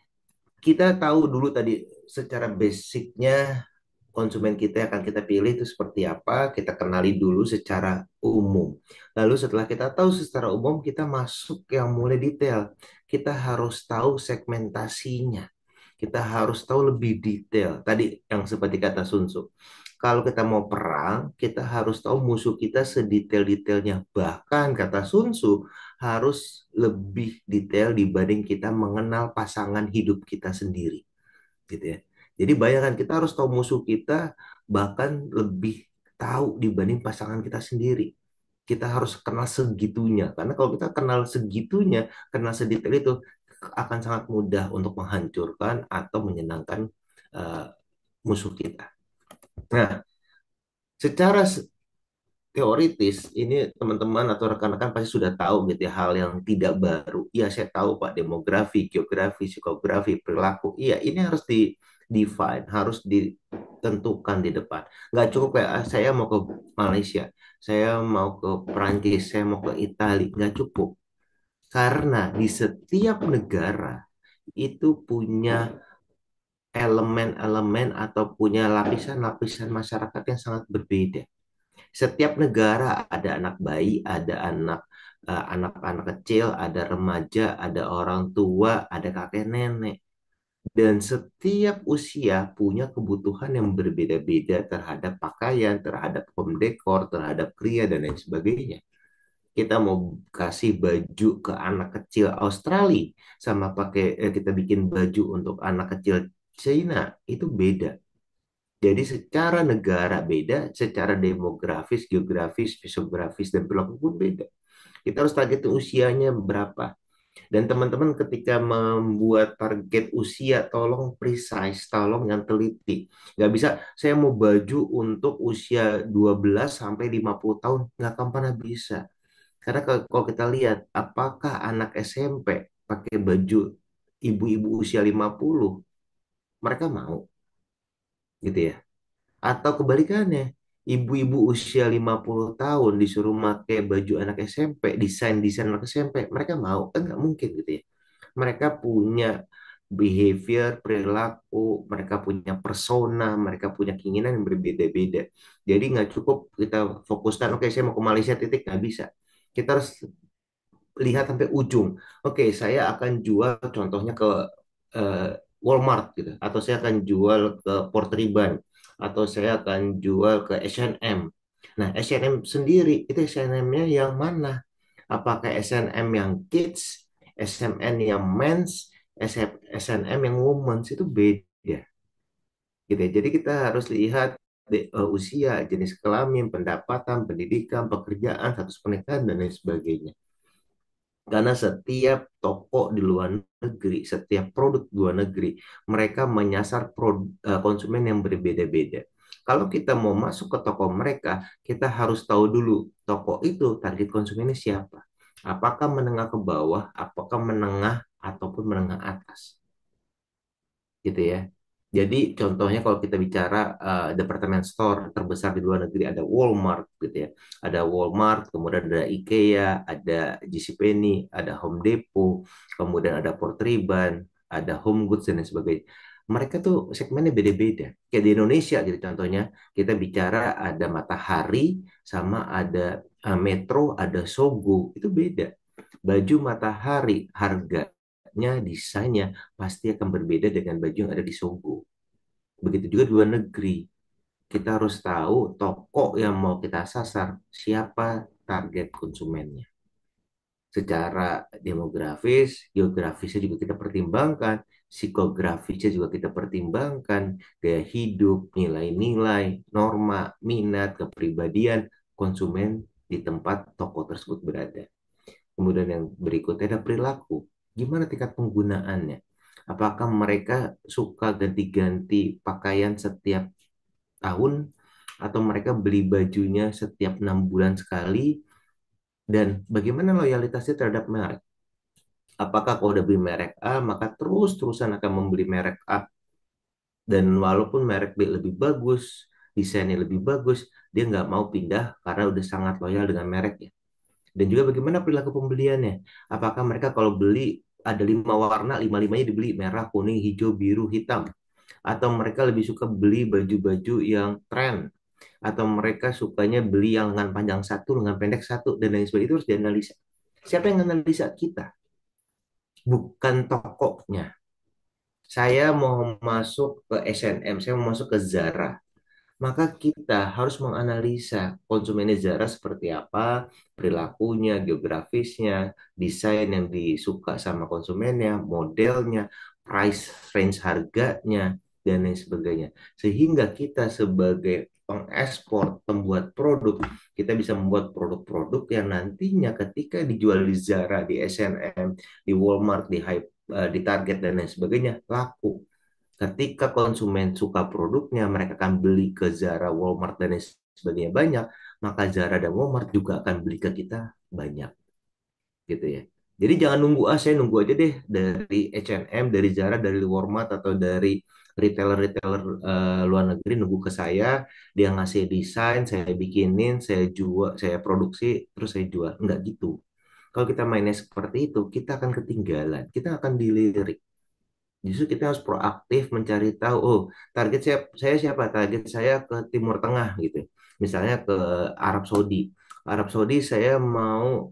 S3: kita tahu dulu tadi secara basicnya konsumen kita yang akan kita pilih itu seperti apa, kita kenali dulu secara umum. Lalu setelah kita tahu secara umum, kita masuk yang mulai detail. Kita harus tahu segmentasinya. Kita harus tahu lebih detail. Tadi yang seperti kata Sun Tzu. Kalau kita mau perang, kita harus tahu musuh kita sedetail-detailnya. Bahkan kata Sun Tzu, harus lebih detail dibanding kita mengenal pasangan hidup kita sendiri gitu ya. Jadi bayangkan kita harus tahu musuh kita bahkan lebih tahu dibanding pasangan kita sendiri. Kita harus kenal segitunya karena kalau kita kenal segitunya, kenal sedetail itu akan sangat mudah untuk menghancurkan atau menyenangkan uh, musuh kita. Nah, secara teoritis ini teman-teman atau rekan-rekan pasti sudah tahu gitu ya hal yang tidak baru. Iya, saya tahu Pak, demografi, geografi, psikografi, perilaku. Iya, ini harus di define, harus ditentukan di depan. Nggak cukup kayak saya mau ke Malaysia, saya mau ke Perancis, saya mau ke Italia, nggak cukup. Karena di setiap negara itu punya elemen-elemen atau punya lapisan-lapisan masyarakat yang sangat berbeda. Setiap negara ada anak bayi, ada anak-anak kecil, ada remaja, ada orang tua, ada kakek nenek. Dan setiap usia punya kebutuhan yang berbeda-beda terhadap pakaian, terhadap home decor, terhadap kria, dan lain sebagainya. Kita mau kasih baju ke anak kecil Australia, sama kita bikin baju untuk anak kecil China, itu beda. Jadi secara negara beda, secara demografis, geografis, fisiografis, dan perilaku pun beda. Kita harus target usianya berapa. Dan teman-teman ketika membuat target usia, tolong precise, tolong yang teliti. Nggak bisa, saya mau baju untuk usia 12 sampai 50 tahun. Nggak akan pernah bisa. Karena kalau kita lihat, apakah anak SMP pakai baju ibu-ibu usia 50, mereka mau gitu ya. Atau kebalikannya, ibu-ibu usia 50 tahun disuruh pakai baju anak SMP, desain-desain anak SMP, mereka mau? Kan nggak mungkin gitu ya. Mereka punya behavior, perilaku, mereka punya persona, mereka punya keinginan yang berbeda-beda. Jadi nggak cukup kita fokuskan, oke saya mau ke Malaysia titik, nggak bisa. Kita harus lihat sampai ujung. Oke, saya akan jual contohnya ke eh, Walmart gitu, atau saya akan jual ke Porteriban, atau saya akan jual ke H&M. Nah, H&M sendiri itu H&M-nya yang mana? Apakah H&M yang kids, H&M yang men's, H&M yang women's itu beda gitu ya. Jadi kita harus lihat usia, jenis kelamin, pendapatan, pendidikan, pekerjaan, status pernikahan dan lain sebagainya. Karena setiap toko di luar negeri, setiap produk di luar negeri, mereka menyasar konsumen yang berbeda-beda. Kalau kita mau masuk ke toko mereka, kita harus tahu dulu toko itu target konsumennya siapa. Apakah menengah ke bawah, apakah menengah ataupun menengah atas, gitu ya. Jadi contohnya kalau kita bicara department store terbesar di luar negeri ada Walmart gitu ya. Ada Walmart, kemudian ada IKEA, ada JCPenney, ada Home Depot, kemudian ada Porteriban, ada Home Goods dan lain sebagainya. Mereka tuh segmennya beda-beda. Kayak di Indonesia gitu contohnya, kita bicara ada Matahari sama ada Metro, ada Sogo, itu beda. Baju Matahari harganya, desainnya pasti akan berbeda dengan baju yang ada di Sogo. Begitu juga di luar negeri. Kita harus tahu toko yang mau kita sasar, siapa target konsumennya. Secara demografis, geografisnya juga kita pertimbangkan, psikografisnya juga kita pertimbangkan, gaya hidup, nilai-nilai, norma, minat, kepribadian konsumen di tempat toko tersebut berada. Kemudian yang berikutnya ada perilaku. Gimana tingkat penggunaannya? Apakah mereka suka ganti-ganti pakaian setiap tahun atau mereka beli bajunya setiap 6 bulan sekali? Dan bagaimana loyalitasnya terhadap merek? Apakah kalau udah beli merek A, maka terus-terusan akan membeli merek A? Dan walaupun merek B lebih bagus, desainnya lebih bagus, dia nggak mau pindah karena udah sangat loyal dengan mereknya. Dan juga bagaimana perilaku pembeliannya. Apakah mereka kalau beli ada 5 warna, 5-5-nya dibeli merah, kuning, hijau, biru, hitam. atau mereka lebih suka beli baju-baju yang tren, atau mereka sukanya beli yang lengan panjang satu, lengan pendek satu, dan lain sebagainya. Itu harus dianalisa. Siapa yang analisa kita? Bukan tokonya. Saya mau masuk ke S&M, saya mau masuk ke Zara. Maka kita harus menganalisa konsumen Zara seperti apa, perilakunya, geografisnya, desain yang disuka sama konsumennya, modelnya, price range harganya, dan lain sebagainya. Sehingga kita sebagai pengekspor, pembuat produk, kita bisa membuat produk-produk yang nantinya ketika dijual di Zara, di S&M, di Walmart, di Target, dan lain sebagainya, laku. Ketika konsumen suka produknya, mereka akan beli ke Zara, Walmart, dan lain sebagainya banyak, maka Zara dan Walmart juga akan beli ke kita banyak, gitu ya. Jadi jangan nunggu, saya nunggu aja deh dari H&M, dari Zara, dari Walmart, atau dari retailer-retailer luar negeri nunggu ke saya, dia ngasih desain, saya bikinin, saya jual, saya produksi, terus saya jual. Enggak gitu. Kalau kita mainnya seperti itu, kita akan ketinggalan, kita akan dilirik. Justru kita harus proaktif mencari tahu, oh target saya siapa? Target saya ke Timur Tengah gitu. Misalnya ke Arab Saudi. Arab Saudi saya mau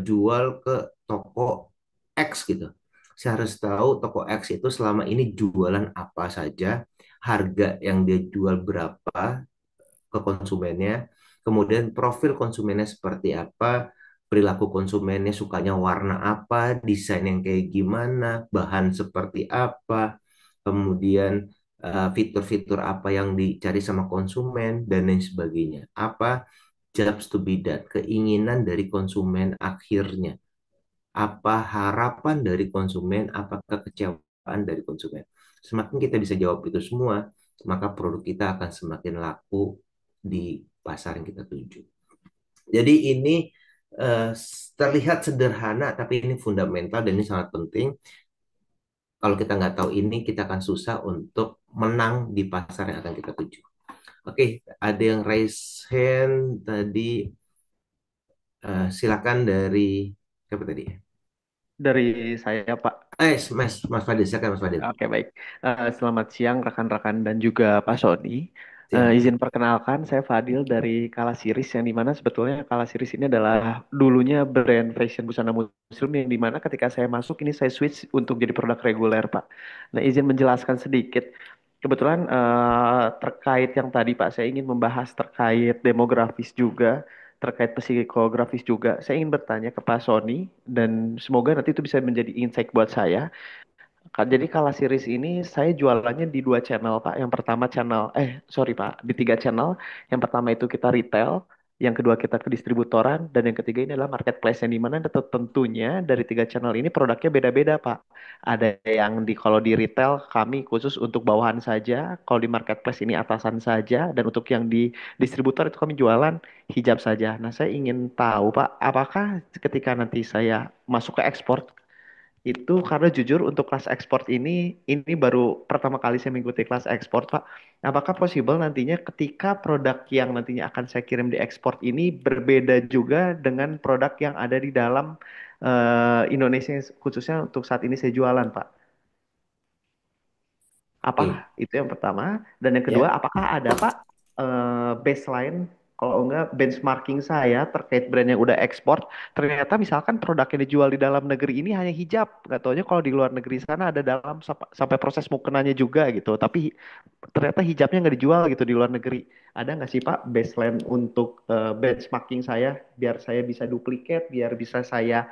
S3: jual ke toko X gitu. Saya harus tahu toko X itu selama ini jualan apa saja, harga yang dia jual berapa ke konsumennya, kemudian profil konsumennya seperti apa, perilaku konsumennya sukanya warna apa, desain yang kayak gimana, bahan seperti apa, kemudian fitur-fitur apa yang dicari sama konsumen, dan lain sebagainya. Apa jobs to be done, keinginan dari konsumen akhirnya, apa harapan dari konsumen, apakah kecewaan dari konsumen. Semakin kita bisa jawab itu semua, maka produk kita akan semakin laku di pasar yang kita tuju. Jadi ini eh, terlihat sederhana, tapi ini fundamental dan ini sangat penting. Kalau kita nggak tahu ini, kita akan susah untuk menang di pasar yang akan kita tuju. Oke, ada yang raise hand tadi. Silakan dari siapa tadi?
S9: Dari saya, Pak.
S3: Mas Fadil, silakan Mas Fadil.
S9: Oke, baik. Selamat siang rekan-rekan dan juga Pak Sony.
S3: Siang.
S9: Izin perkenalkan, saya Fadil dari Kala Series, yang dimana sebetulnya Kala Series ini adalah dulunya brand fashion busana muslim, yang dimana ketika saya masuk ini saya switch untuk jadi produk reguler, Pak. Nah, izin menjelaskan sedikit. Kebetulan terkait yang tadi, Pak, saya ingin membahas terkait demografis juga, terkait psikografis juga. Saya ingin bertanya ke Pak Sony, dan semoga nanti itu bisa menjadi insight buat saya. Jadi Kala Series ini saya jualannya di dua channel, Pak. Yang pertama sorry Pak, di tiga channel. Yang pertama itu kita retail, yang kedua kita ke distributoran, dan yang ketiga ini adalah marketplace, yang dimana tentunya dari tiga channel ini produknya beda-beda, Pak. Ada yang kalau di retail kami khusus untuk bawahan saja, kalau di marketplace ini atasan saja, dan untuk yang di distributor itu kami jualan hijab saja. Nah, saya ingin tahu, Pak, apakah ketika nanti saya masuk ke ekspor, itu karena jujur untuk kelas ekspor ini baru pertama kali saya mengikuti kelas ekspor, Pak. Apakah possible nantinya ketika produk yang nantinya akan saya kirim di ekspor ini berbeda juga dengan produk yang ada di dalam Indonesia, khususnya untuk saat ini saya jualan, Pak? Apa
S3: Oke,
S9: itu yang pertama? Dan yang kedua,
S3: ya.
S9: apakah ada Pak baseline, kalau enggak benchmarking saya terkait brand yang udah ekspor, ternyata misalkan produk yang dijual di dalam negeri ini hanya hijab, nggak taunya kalau di luar negeri sana ada dalam sampai proses mukenanya juga gitu, tapi ternyata hijabnya nggak dijual gitu di luar negeri. Ada nggak sih Pak baseline untuk benchmarking saya, biar saya bisa duplikat, biar bisa saya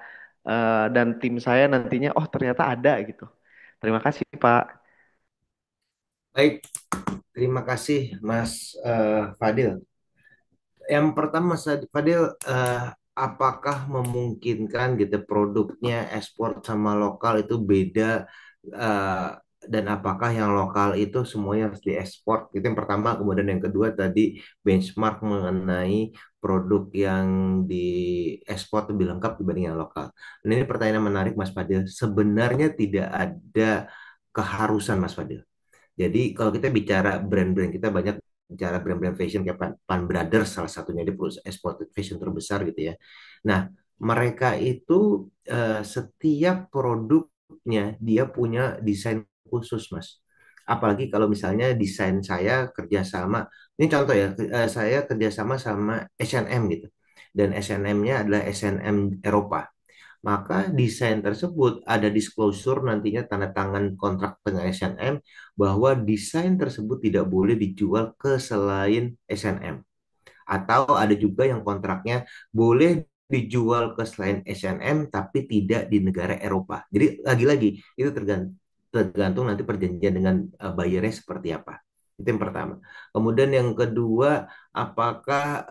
S9: dan tim saya nantinya, oh ternyata ada gitu. Terima kasih Pak.
S3: Baik, terima kasih Mas Fadil. Yang pertama, Mas Fadil, apakah memungkinkan gitu produknya ekspor sama lokal itu beda, eh, dan apakah yang lokal itu semuanya harus diekspor? Itu yang pertama. Kemudian yang kedua tadi benchmark mengenai produk yang diekspor lebih lengkap dibanding yang lokal. Dan ini pertanyaan menarik, Mas Fadil. Sebenarnya tidak ada keharusan, Mas Fadil. Jadi kalau kita bicara brand-brand, kita banyak bicara brand-brand fashion kayak Pan Brothers, salah satunya di perusahaan exported fashion terbesar gitu ya. Nah, mereka itu setiap produknya dia punya desain khusus, Mas. Apalagi kalau misalnya desain saya kerjasama, ini contoh ya, saya kerjasama sama H&M gitu, dan H&M-nya adalah H&M Eropa. Maka desain tersebut ada disclosure nantinya tanda tangan kontrak dengan H&M bahwa desain tersebut tidak boleh dijual ke selain H&M. Atau ada juga yang kontraknya boleh dijual ke selain H&M tapi tidak di negara Eropa. Jadi lagi-lagi itu tergantung nanti perjanjian dengan buyernya seperti apa. Itu yang pertama. Kemudian yang kedua, apakah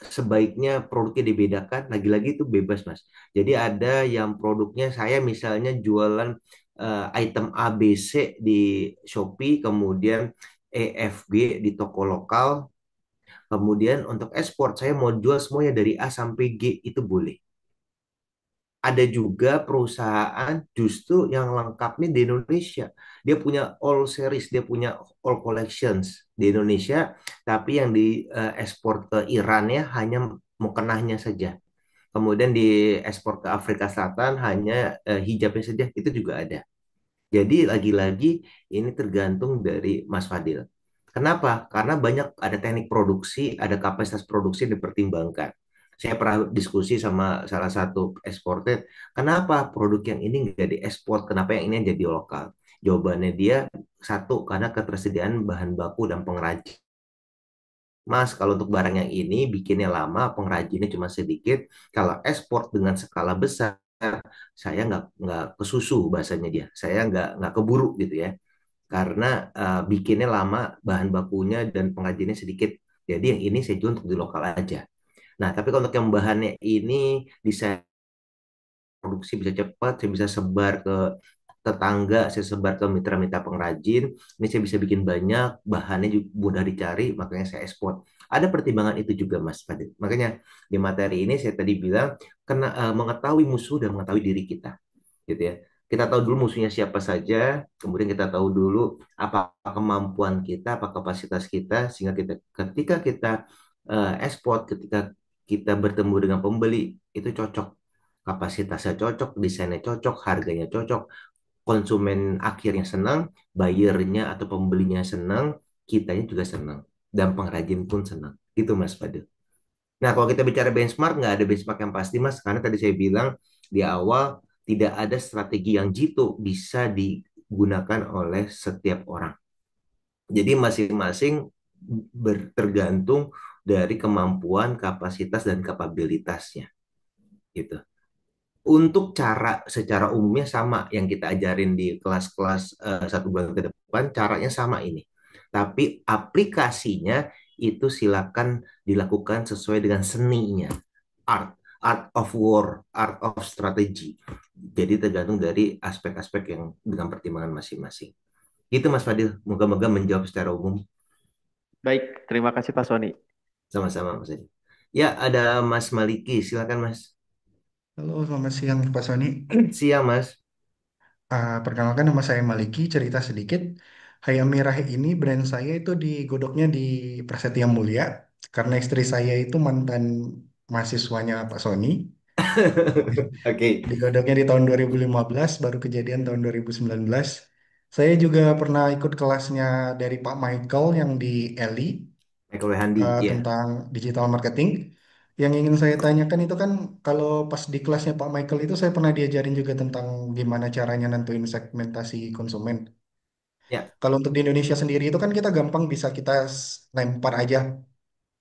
S3: sebaiknya produknya dibedakan? Lagi-lagi itu bebas, Mas. Jadi ada yang produknya saya misalnya jualan item A, B, C di Shopee, kemudian E, F, G di toko lokal. Kemudian untuk ekspor saya mau jual semuanya dari A sampai G, itu boleh. Ada juga perusahaan justru yang lengkapnya di Indonesia. Dia punya all series, dia punya all collections di Indonesia, tapi yang di ekspor ke Iran ya hanya mukenahnya saja. Kemudian di ekspor ke Afrika Selatan hanya hijabnya saja, itu juga ada. Jadi lagi-lagi ini tergantung dari Mas Fadil. Kenapa? Karena banyak ada teknik produksi, ada kapasitas produksi yang dipertimbangkan. Saya pernah diskusi sama salah satu eksportir, kenapa produk yang ini nggak diekspor, kenapa yang ini yang jadi lokal? Jawabannya dia, satu, karena ketersediaan bahan baku dan pengrajin. Mas, kalau untuk barang yang ini bikinnya lama, pengrajinnya cuma sedikit. Kalau ekspor dengan skala besar, saya nggak kesusu bahasanya dia. Saya nggak keburu gitu ya. Karena bikinnya lama, bahan bakunya dan pengrajinnya sedikit. Jadi yang ini saya jual untuk di lokal aja. Nah, tapi kalau untuk yang bahannya ini bisa produksi bisa cepat, saya bisa sebar ke tetangga, saya sebar ke mitra-mitra pengrajin, ini saya bisa bikin banyak, bahannya juga mudah dicari, makanya saya ekspor. Ada pertimbangan itu juga Mas Fadil. Makanya di materi ini saya tadi bilang, mengetahui musuh dan mengetahui diri kita, gitu ya. Kita tahu dulu musuhnya siapa saja, kemudian kita tahu dulu apa kemampuan kita, apa kapasitas kita, sehingga ketika kita ekspor, ketika kita bertemu dengan pembeli, itu cocok. Kapasitasnya cocok, desainnya cocok, harganya cocok, konsumen akhirnya senang, buyernya atau pembelinya senang, kitanya juga senang, dan pengrajin pun senang. Gitu Mas Fadil. Nah, kalau kita bicara benchmark, nggak ada benchmark yang pasti, Mas. Karena tadi saya bilang di awal, tidak ada strategi yang jitu bisa digunakan oleh setiap orang. Jadi masing-masing tergantung dari kemampuan, kapasitas, dan kapabilitasnya. Gitu. Untuk cara secara umumnya sama yang kita ajarin di kelas-kelas 1 bulan ke depan, caranya sama ini. Tapi aplikasinya itu silakan dilakukan sesuai dengan seninya. Art, art of war, art of strategy. Jadi tergantung dari aspek-aspek yang dengan pertimbangan masing-masing. Gitu Mas Fadil, moga-moga menjawab secara umum.
S9: Baik, terima kasih Pak Sony.
S3: Sama-sama Mas Fadil. Ya, ada Mas Maliki, silakan Mas.
S10: Halo, selamat siang Pak Sony.
S3: Siang Mas.
S10: Perkenalkan nama saya Maliki, cerita sedikit. Hayam Mirah ini brand saya itu digodoknya di Prasetya Mulia karena istri saya itu mantan mahasiswanya Pak Sony.
S3: Oke,
S10: Digodoknya di tahun 2015, baru kejadian tahun 2019. Saya juga pernah ikut kelasnya dari Pak Michael yang di ELI
S3: Michael Handi, ya.
S10: tentang digital marketing. Yang ingin saya tanyakan itu kan kalau pas di kelasnya Pak Michael itu saya pernah diajarin juga tentang gimana caranya nentuin segmentasi konsumen.
S3: Ya,
S10: Kalau untuk di Indonesia sendiri itu kan kita gampang bisa kita lempar aja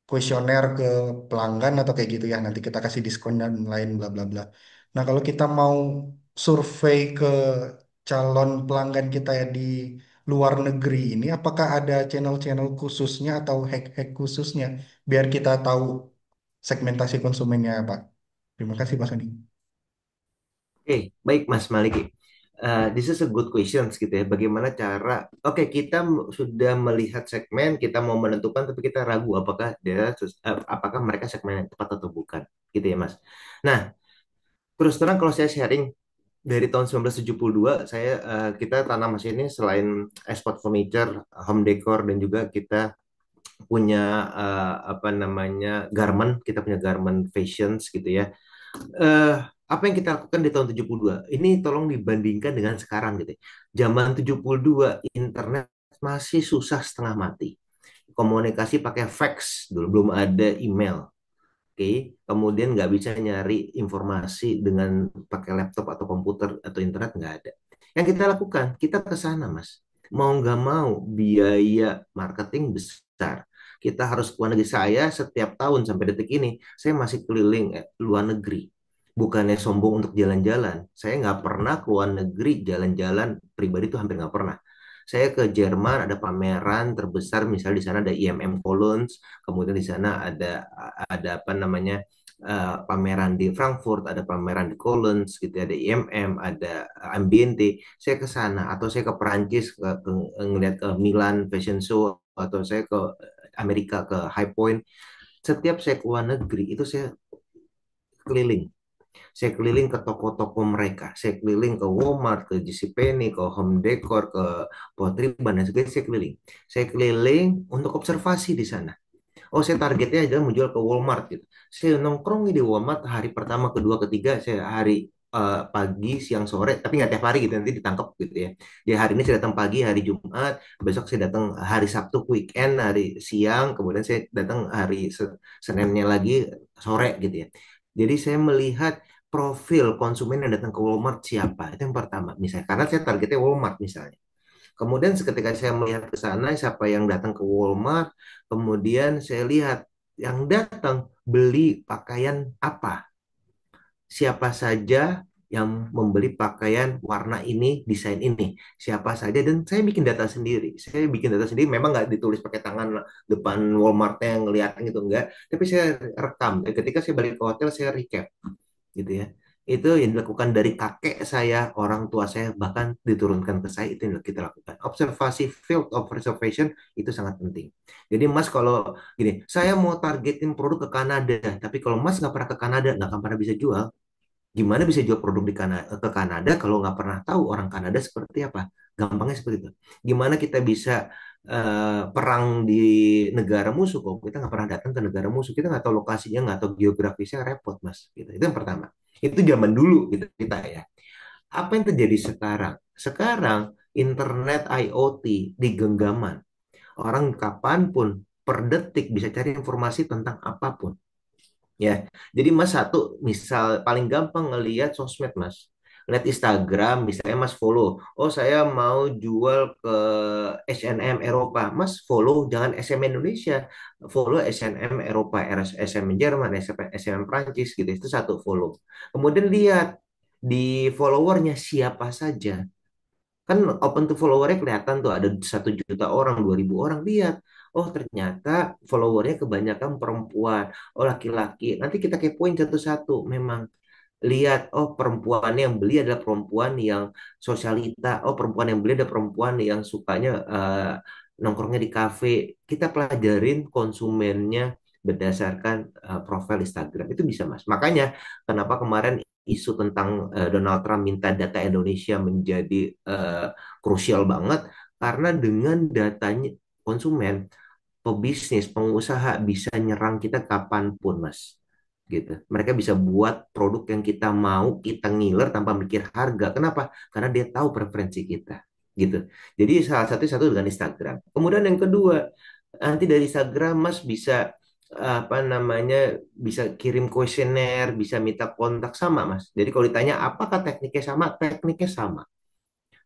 S10: kuesioner ke pelanggan atau kayak gitu ya. Nanti kita kasih diskon dan lain bla bla bla. Nah, kalau kita mau survei ke calon pelanggan kita ya di luar negeri ini, apakah ada channel-channel khususnya atau hack-hack khususnya biar kita tahu segmentasi konsumennya, Pak? Terima kasih, Pak Sony.
S3: oke, baik Mas Maliki. This is a good question gitu ya. Bagaimana cara? Oke, kita sudah melihat segmen, kita mau menentukan, tapi kita ragu apakah mereka segmen yang tepat atau bukan, gitu ya Mas. Nah, terus terang kalau saya sharing dari tahun 1972, kita tanam Mas ini selain export furniture, home decor dan juga kita punya apa namanya garment, kita punya garment fashions gitu ya. Apa yang kita lakukan di tahun 72? Ini tolong dibandingkan dengan sekarang gitu. Zaman 72 internet masih susah setengah mati. Komunikasi pakai fax dulu, belum ada email. Oke, kemudian nggak bisa nyari informasi dengan pakai laptop atau komputer atau internet, nggak ada. Yang kita lakukan, kita ke sana, Mas. Mau nggak mau, biaya marketing besar. Kita harus keluar negeri. Saya setiap tahun sampai detik ini, saya masih keliling luar negeri. Bukannya sombong untuk jalan-jalan. Saya nggak pernah keluar negeri jalan-jalan pribadi itu hampir nggak pernah. Saya ke Jerman, ada pameran terbesar, misalnya di sana ada IMM Cologne, kemudian di sana ada apa namanya pameran di Frankfurt, ada pameran di Cologne, gitu, ada IMM, ada Ambiente. Saya ke sana atau saya ke Perancis ngeliat ke Milan Fashion Show atau saya ke Amerika ke High Point. Setiap saya ke luar negeri itu saya keliling. Saya keliling ke toko-toko mereka. Saya keliling ke Walmart, ke JCPenney, ke Home Decor, ke Potriban, dan sebagainya. Saya keliling. Saya keliling untuk observasi di sana. Oh, saya targetnya adalah menjual ke Walmart gitu. Saya nongkrong di Walmart hari pertama, kedua, ketiga, saya hari pagi, siang, sore, tapi nggak tiap hari gitu, nanti ditangkap gitu ya. Di hari ini saya datang pagi, hari Jumat, besok saya datang hari Sabtu, weekend, hari siang, kemudian saya datang hari Seninnya lagi sore gitu ya. Jadi saya melihat profil konsumen yang datang ke Walmart siapa, itu yang pertama misalnya, karena saya targetnya Walmart misalnya. Kemudian ketika saya melihat ke sana, siapa yang datang ke Walmart, kemudian saya lihat yang datang beli pakaian apa, siapa saja yang membeli pakaian warna ini, desain ini, siapa saja, dan saya bikin data sendiri. Saya bikin data sendiri, memang nggak ditulis pakai tangan depan Walmartnya yang ngeliatin gitu, enggak. Tapi saya rekam. Dan ketika saya balik ke hotel, saya recap gitu ya. Itu yang dilakukan dari kakek saya, orang tua saya, bahkan diturunkan ke saya, itu yang kita lakukan. Observasi, field of observation itu sangat penting. Jadi Mas kalau gini, saya mau targetin produk ke Kanada, tapi kalau Mas nggak pernah ke Kanada, nggak akan pernah bisa jual. Gimana bisa jual produk ke Kanada kalau nggak pernah tahu orang Kanada seperti apa? Gampangnya seperti itu. Gimana kita bisa perang di negara musuh kalau kita nggak pernah datang ke negara musuh, kita nggak tahu lokasinya, nggak tahu geografisnya, repot Mas. Gitu. Itu yang pertama. Itu zaman dulu gitu kita ya. Apa yang terjadi sekarang? Sekarang internet IoT di genggaman. Orang kapanpun per detik bisa cari informasi tentang apapun. Ya, jadi Mas satu, misal paling gampang ngelihat sosmed Mas. Lihat Instagram, misalnya Mas follow. Oh, saya mau jual ke H&M Eropa. Mas follow, jangan SM Indonesia. Follow H&M Eropa, SM Jerman, SM Prancis gitu. Itu satu follow. Kemudian lihat di followernya siapa saja. Kan open to followernya kelihatan tuh ada 1 juta orang, 2.000 orang. Lihat, oh ternyata followernya kebanyakan perempuan, oh laki-laki. Nanti kita kepoin satu-satu. Memang lihat, oh perempuan yang beli adalah perempuan yang sosialita, oh perempuan yang beli adalah perempuan yang sukanya nongkrongnya di kafe. Kita pelajarin konsumennya berdasarkan profil Instagram. Itu bisa Mas. Makanya kenapa kemarin isu tentang Donald Trump minta data Indonesia menjadi krusial banget, karena dengan datanya konsumen, pebisnis, pengusaha bisa nyerang kita kapanpun, Mas. Gitu. Mereka bisa buat produk yang kita mau, kita ngiler tanpa mikir harga. Kenapa? Karena dia tahu preferensi kita. Gitu. Jadi salah satu dengan Instagram. Kemudian yang kedua, nanti dari Instagram Mas bisa apa namanya, bisa kirim kuesioner, bisa minta kontak sama Mas. Jadi kalau ditanya apakah tekniknya sama, tekniknya sama.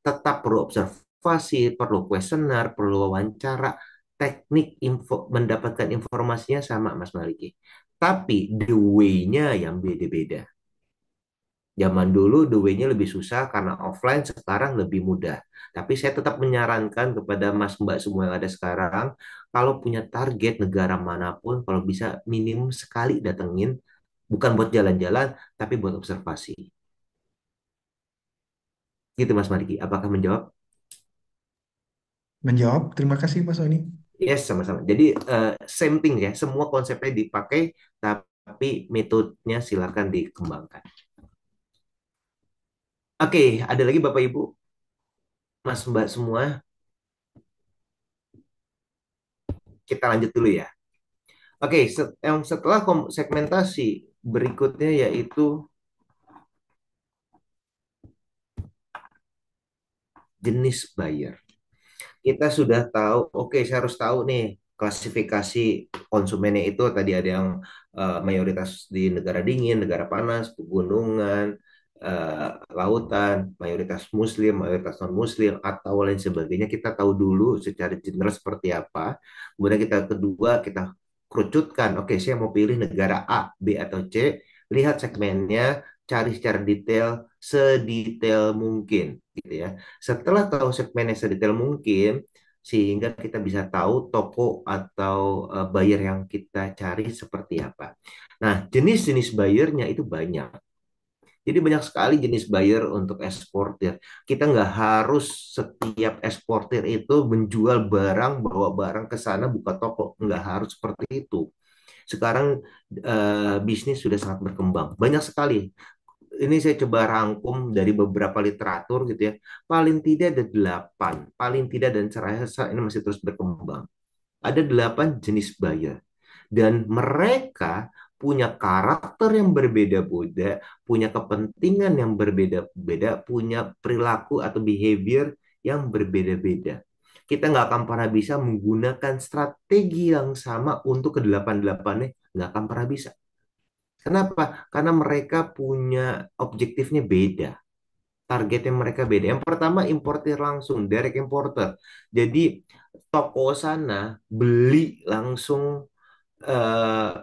S3: Tetap perlu observasi, perlu kuesioner, perlu wawancara, teknik info mendapatkan informasinya sama Mas Maliki. Tapi the way-nya yang beda-beda. Zaman dulu the way-nya lebih susah karena offline, sekarang lebih mudah. Tapi saya tetap menyarankan kepada Mas Mbak semua yang ada sekarang, kalau punya target negara manapun, kalau bisa minimum sekali datengin, bukan buat jalan-jalan, tapi buat observasi. Gitu Mas Maliki, apakah menjawab?
S10: Menjawab, terima kasih Pak Sony.
S3: Yes, sama-sama. Jadi same thing ya, semua konsepnya dipakai, tapi metodenya silakan dikembangkan. Oke, ada lagi Bapak Ibu, Mas Mbak semua, kita lanjut dulu ya. Oke, yang setelah segmentasi berikutnya yaitu jenis buyer. Kita sudah tahu, oke, saya harus tahu nih klasifikasi konsumennya itu tadi ada yang mayoritas di negara dingin, negara panas, pegunungan, lautan, mayoritas muslim, mayoritas non muslim atau lain sebagainya. Kita tahu dulu secara general seperti apa. Kemudian kita kedua kita kerucutkan, oke, saya mau pilih negara A, B atau C, lihat segmennya, cari secara detail, sedetail mungkin gitu ya. Setelah tahu segmennya sedetail mungkin, sehingga kita bisa tahu toko atau buyer yang kita cari seperti apa. Nah, jenis-jenis buyernya itu banyak. Jadi banyak sekali jenis buyer untuk eksportir. Kita nggak harus setiap eksportir itu menjual barang, bawa barang ke sana, buka toko. Nggak harus seperti itu. Sekarang bisnis sudah sangat berkembang. Banyak sekali ini saya coba rangkum dari beberapa literatur gitu ya. Paling tidak ada 8, paling tidak dan saya rasa ini masih terus berkembang. Ada 8 jenis buyer. Dan mereka punya karakter yang berbeda-beda, punya kepentingan yang berbeda-beda, punya perilaku atau behavior yang berbeda-beda. Kita nggak akan pernah bisa menggunakan strategi yang sama untuk kedelapan-delapannya, nggak akan pernah bisa. Kenapa? Karena mereka punya objektifnya beda. Targetnya mereka beda. Yang pertama importir langsung, direct importer. Jadi toko sana beli langsung eh,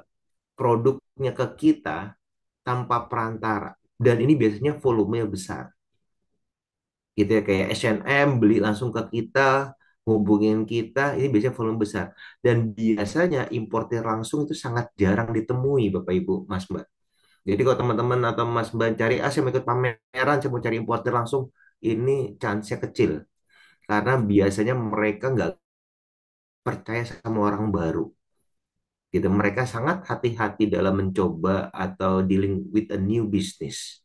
S3: produknya ke kita tanpa perantara. Dan ini biasanya volumenya besar. Gitu ya, kayak H&M beli langsung ke kita, hubungin kita, ini biasanya volume besar. Dan biasanya importir langsung itu sangat jarang ditemui, Bapak Ibu, Mas Mbak. Jadi kalau teman-teman atau Mas Ban cari, saya mau ikut pameran, saya mau cari importer langsung, ini chance-nya kecil. Karena biasanya mereka nggak percaya sama orang baru. Gitu. Mereka sangat hati-hati dalam mencoba atau dealing with a new business.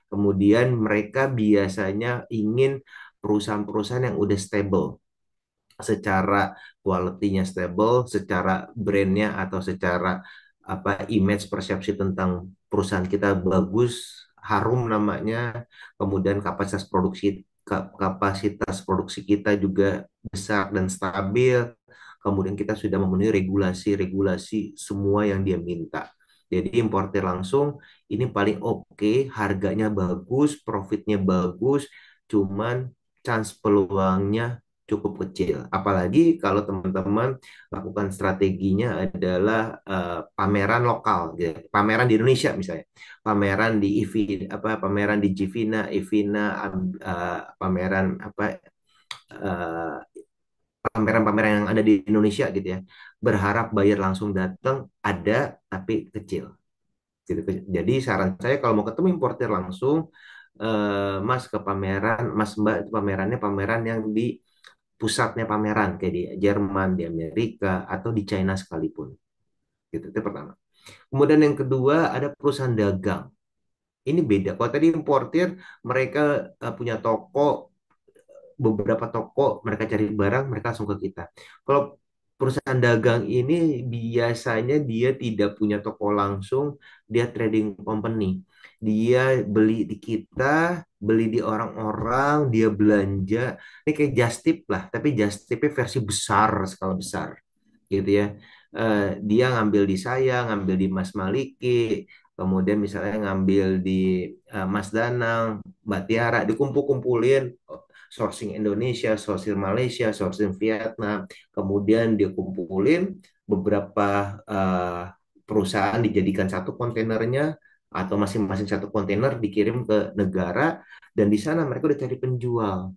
S3: Kemudian mereka biasanya ingin perusahaan-perusahaan yang udah stable. Secara quality-nya stable, secara brand-nya atau secara apa image persepsi tentang perusahaan kita bagus, harum namanya, kemudian kapasitas produksi kita juga besar dan stabil, kemudian kita sudah memenuhi regulasi-regulasi semua yang dia minta. Jadi importir langsung ini paling oke, harganya bagus, profitnya bagus, cuman chance peluangnya cukup kecil. Apalagi kalau teman-teman lakukan strateginya adalah pameran lokal, gitu. Pameran di Indonesia misalnya, pameran di IFI, pameran di Jivina, Ivina, pameran eh, pameran-pameran yang ada di Indonesia gitu ya. Berharap buyer langsung datang ada tapi kecil. Gitu. Jadi saran saya kalau mau ketemu importer langsung, Mas ke pameran, Mas Mbak itu pamerannya pameran yang di pusatnya pameran kayak di Jerman, di Amerika, atau di China sekalipun. Gitu, itu pertama. Kemudian yang kedua ada perusahaan dagang. Ini beda. Kalau tadi importir, mereka punya toko, beberapa toko, mereka cari barang, mereka langsung ke kita. Kalau perusahaan dagang ini biasanya dia tidak punya toko langsung, dia trading company. Dia beli di kita, beli di orang-orang, dia belanja. Ini kayak just tip lah, tapi just tipnya versi besar, skala besar. Gitu ya. Dia ngambil di saya, ngambil di Mas Maliki, kemudian misalnya ngambil di Mas Danang, Mbak Tiara, dikumpul-kumpulin sourcing Indonesia, sourcing Malaysia, sourcing Vietnam, kemudian dikumpulin beberapa perusahaan dijadikan satu kontainernya atau masing-masing satu kontainer dikirim ke negara dan di sana mereka udah cari penjual.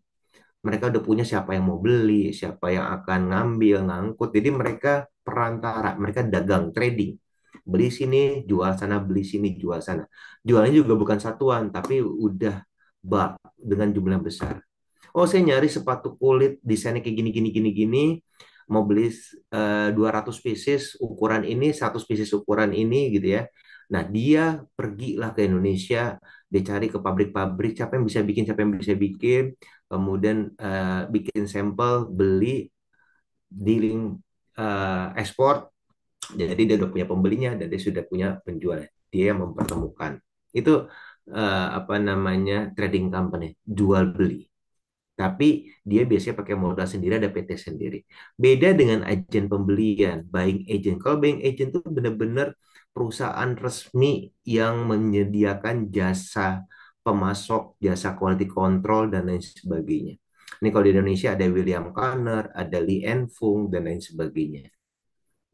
S3: Mereka udah punya siapa yang mau beli, siapa yang akan ngambil, ngangkut. Jadi mereka perantara, mereka dagang, trading. Beli sini, jual sana, beli sini, jual sana. Jualnya juga bukan satuan, tapi udah bulk dengan jumlah besar. Oh, saya nyari sepatu kulit desainnya kayak gini gini gini gini. Mau beli 200 pieces ukuran ini, 100 pieces ukuran ini gitu ya. Nah, dia pergilah ke Indonesia, dia cari ke pabrik-pabrik siapa yang bisa bikin, siapa yang bisa bikin, kemudian bikin sampel, beli, dealing ekspor. Jadi dia udah punya pembelinya dan dia sudah punya penjual. Dia yang mempertemukan. Itu apa namanya trading company, jual beli. Tapi dia biasanya pakai modal sendiri, ada PT sendiri. Beda dengan agen pembelian, buying agent. Kalau buying agent itu benar-benar perusahaan resmi yang menyediakan jasa pemasok, jasa quality control, dan lain sebagainya. Ini kalau di Indonesia ada William Kanner, ada Lee En Fung, dan lain sebagainya.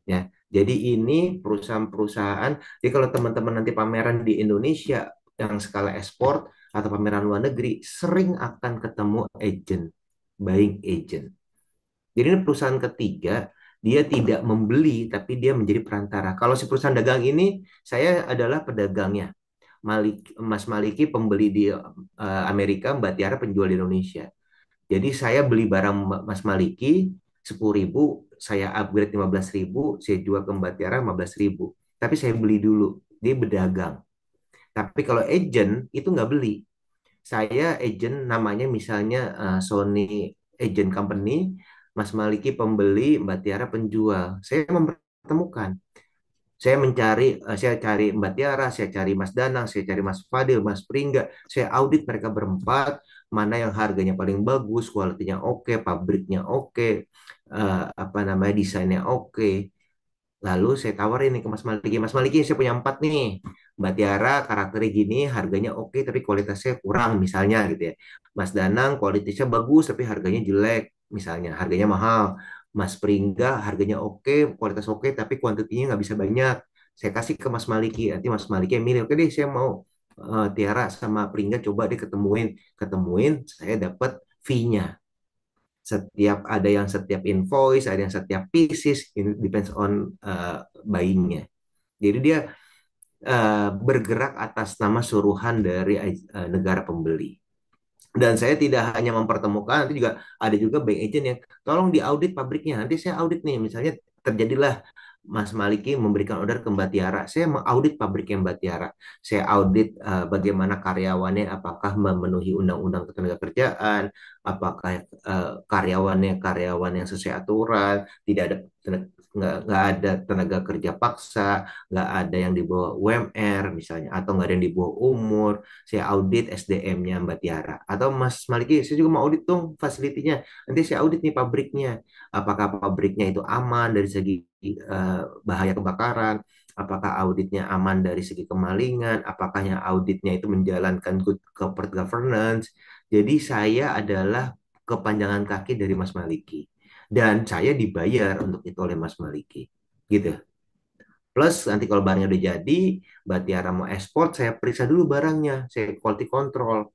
S3: Ya, jadi ini perusahaan-perusahaan. Jadi kalau teman-teman nanti pameran di Indonesia yang skala ekspor atau pameran luar negeri, sering akan ketemu agent, buying agent. Jadi ini perusahaan ketiga, dia tidak membeli, tapi dia menjadi perantara. Kalau si perusahaan dagang ini, saya adalah pedagangnya. Mas Maliki pembeli di Amerika, Mbak Tiara penjual di Indonesia. Jadi saya beli barang Mas Maliki 10.000, saya upgrade 15.000, saya jual ke Mbak Tiara 15.000. Tapi saya beli dulu, dia berdagang. Tapi kalau agent itu nggak beli. Saya agent namanya misalnya Sony Agent Company, Mas Maliki pembeli, Mbak Tiara penjual. Saya mempertemukan. Saya cari Mbak Tiara, saya cari Mas Danang, saya cari Mas Fadil, Mas Pringga, saya audit mereka berempat, mana yang harganya paling bagus, kualitinya oke, pabriknya oke, apa namanya desainnya oke. Lalu saya tawarin nih ke Mas Maliki, Mas Maliki saya punya empat nih, Mbak Tiara karakternya gini, harganya oke tapi kualitasnya kurang misalnya gitu ya. Mas Danang kualitasnya bagus tapi harganya jelek misalnya, harganya mahal. Mas Pringga harganya oke, kualitas oke tapi kuantitinya nggak bisa banyak. Saya kasih ke Mas Maliki, nanti Mas Maliki yang milih, oke deh saya mau Tiara sama Pringga coba deh ketemuin, ketemuin saya dapat fee-nya. Setiap invoice, ada yang setiap pieces, ini depends on buying-nya. Jadi dia bergerak atas nama suruhan dari negara pembeli. Dan saya tidak hanya mempertemukan, nanti juga ada juga bank agent yang tolong diaudit pabriknya. Nanti saya audit nih, misalnya terjadilah Mas Maliki memberikan order ke Mbak Tiara. Saya mengaudit pabriknya Mbak Tiara. Saya audit bagaimana karyawannya, apakah memenuhi undang-undang ketenagakerjaan, apakah karyawannya karyawan yang sesuai aturan, tidak ada nggak ada tenaga kerja paksa, nggak ada yang di bawah UMR misalnya, atau nggak ada yang di bawah umur. Saya audit SDM-nya Mbak Tiara. Atau Mas Maliki, saya juga mau audit dong fasilitinya. Nanti saya audit nih pabriknya. Apakah pabriknya itu aman dari segi bahaya kebakaran? Apakah auditnya aman dari segi kemalingan? Apakah yang auditnya itu menjalankan good corporate governance? Jadi saya adalah kepanjangan kaki dari Mas Maliki. Dan saya dibayar untuk itu oleh Mas Maliki. Gitu. Plus nanti kalau barangnya udah jadi, Mbak Tiara mau ekspor, saya periksa dulu barangnya, saya quality control,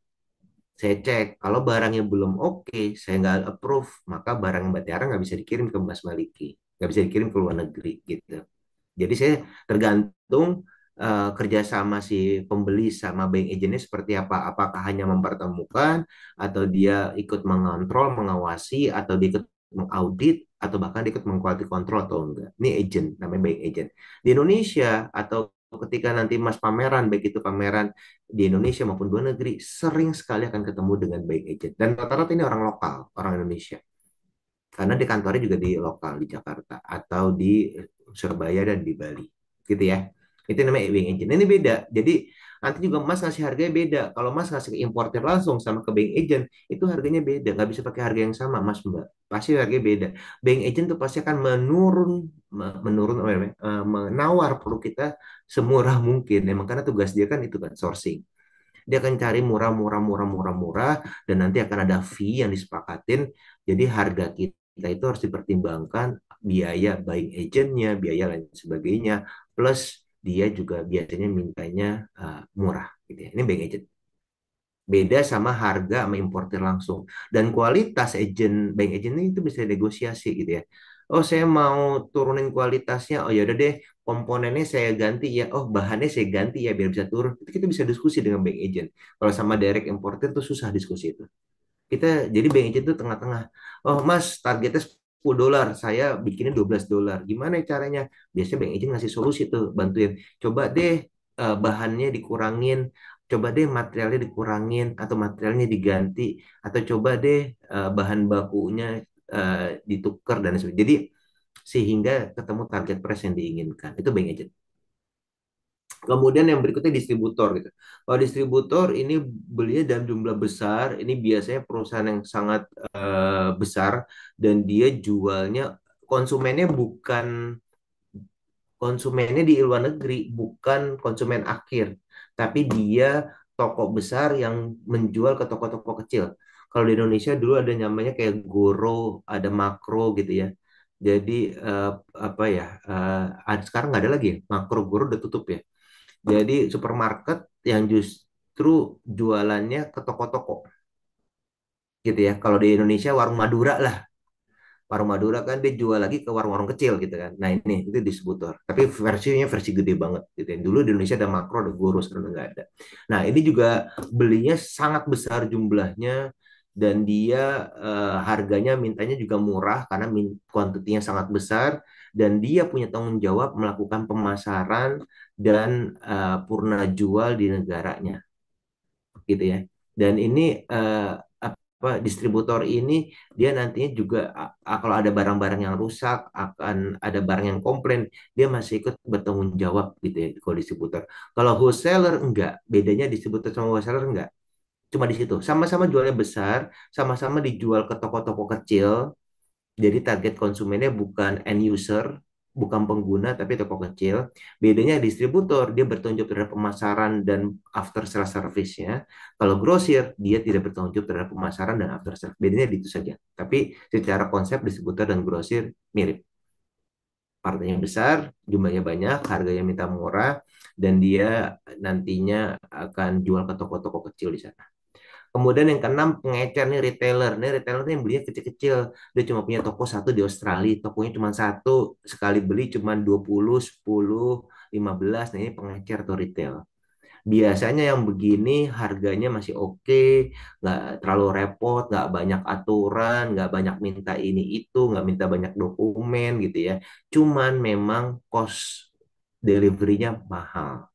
S3: saya cek. Kalau barangnya belum oke, saya nggak approve, maka barang Mbak Tiara nggak bisa dikirim ke Mas Maliki, nggak bisa dikirim ke luar negeri gitu. Jadi saya tergantung kerjasama si pembeli sama bank agentnya seperti apa. Apakah hanya mempertemukan, atau dia ikut mengontrol, mengawasi, atau dia ikut mengaudit, atau bahkan dia ikut mengquality control atau enggak. Ini agent, namanya bank agent. Di Indonesia atau ketika nanti Mas pameran, baik itu pameran di Indonesia maupun luar negeri, sering sekali akan ketemu dengan bank agent. Dan rata-rata ini orang lokal, orang Indonesia. Karena di kantornya juga di lokal, di Jakarta, atau di Surabaya dan di Bali. Gitu ya. Itu namanya bank agent. Ini beda. Jadi nanti juga Mas ngasih harganya beda. Kalau Mas ngasih ke importer langsung sama ke bank agent, itu harganya beda. Nggak bisa pakai harga yang sama, Mas Mbak. Pasti harganya beda. Bank agent tuh pasti akan menurun, menawar produk kita semurah mungkin. Emang karena tugas dia kan itu kan sourcing. Dia akan cari murah, murah, murah, murah, murah, dan nanti akan ada fee yang disepakatin. Jadi harga kita itu harus dipertimbangkan biaya buying agentnya, biaya lain sebagainya, plus dia juga biasanya mintanya murah, gitu ya. Ini buying agent. Beda sama harga sama importir langsung. Dan kualitas agent, buying agent ini itu bisa negosiasi gitu ya. Oh, saya mau turunin kualitasnya. Oh, ya udah deh, komponennya saya ganti ya. Oh, bahannya saya ganti ya biar bisa turun. Itu kita bisa diskusi dengan bank agent. Kalau sama direct importer tuh susah diskusi itu. Kita jadi bank agent tuh tengah-tengah. Oh, Mas, targetnya $10, saya bikinnya $12. Gimana caranya? Biasanya bank agent ngasih solusi tuh, bantuin. Coba deh bahannya dikurangin, coba deh materialnya dikurangin atau materialnya diganti, atau coba deh bahan bakunya ditukar dan sebagainya. Jadi sehingga ketemu target price yang diinginkan. Itu bank agent. Kemudian yang berikutnya distributor gitu. Kalau distributor ini belinya dalam jumlah besar, ini biasanya perusahaan yang sangat besar dan dia jualnya konsumennya bukan konsumennya di luar negeri, bukan konsumen akhir, tapi dia toko besar yang menjual ke toko-toko kecil. Kalau di Indonesia dulu ada namanya kayak Goro, ada Makro gitu ya. Jadi apa ya? Sekarang nggak ada lagi ya. Makro Goro udah tutup ya. Jadi supermarket yang justru jualannya ke toko-toko gitu ya. Kalau di Indonesia warung Madura lah. Warung Madura kan dia jual lagi ke warung-warung kecil gitu kan. Nah ini itu distributor. Tapi versinya versi gede banget gitu ya. Dulu di Indonesia ada Makro, ada Goro, sekarang udah nggak ada. Nah ini juga belinya sangat besar jumlahnya dan dia harganya mintanya juga murah karena kuantitinya sangat besar dan dia punya tanggung jawab melakukan pemasaran dan purna jual di negaranya gitu ya. Dan ini apa distributor ini dia nantinya juga kalau ada barang-barang yang rusak, akan ada barang yang komplain, dia masih ikut bertanggung jawab gitu ya kalau distributor. Kalau wholesaler enggak, bedanya distributor sama wholesaler enggak. Cuma di situ, sama-sama jualnya besar, sama-sama dijual ke toko-toko kecil, jadi target konsumennya bukan end user, bukan pengguna, tapi toko kecil. Bedanya distributor, dia bertanggung jawab terhadap pemasaran dan after sales service-nya. Kalau grosir, dia tidak bertanggung jawab terhadap pemasaran dan after sales. Bedanya di itu saja. Tapi secara konsep distributor dan grosir mirip. Partainya besar, jumlahnya banyak, harganya minta murah, dan dia nantinya akan jual ke toko-toko kecil di sana. Kemudian yang keenam pengecer nih retailer. Nih retailer nih yang belinya kecil-kecil. Dia cuma punya toko satu di Australia. Tokonya cuma satu. Sekali beli cuma 20, 10, 15. Nah ini pengecer atau retail. Biasanya yang begini harganya masih oke. Nggak terlalu repot. Nggak banyak aturan. Nggak banyak minta ini itu. Nggak minta banyak dokumen gitu ya. Cuman memang cost delivery-nya mahal.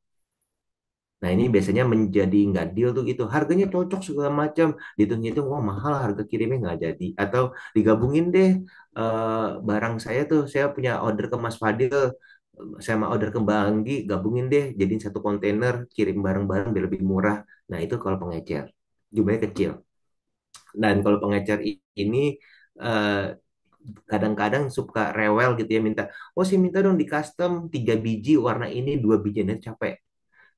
S3: Nah ini biasanya menjadi nggak deal tuh gitu. Harganya cocok segala macam. Dihitung-hitung, wah mahal harga kirimnya nggak jadi. Atau digabungin deh barang saya tuh. Saya punya order ke Mas Fadil. Saya mau order ke Mbak Anggi. Gabungin deh. Jadiin satu kontainer. Kirim bareng-bareng biar lebih murah. Nah itu kalau pengecer. Jumlahnya kecil. Dan kalau pengecer ini eh, kadang-kadang suka rewel gitu ya minta. Oh sih minta dong di custom 3 biji warna ini 2 biji. Nanti capek.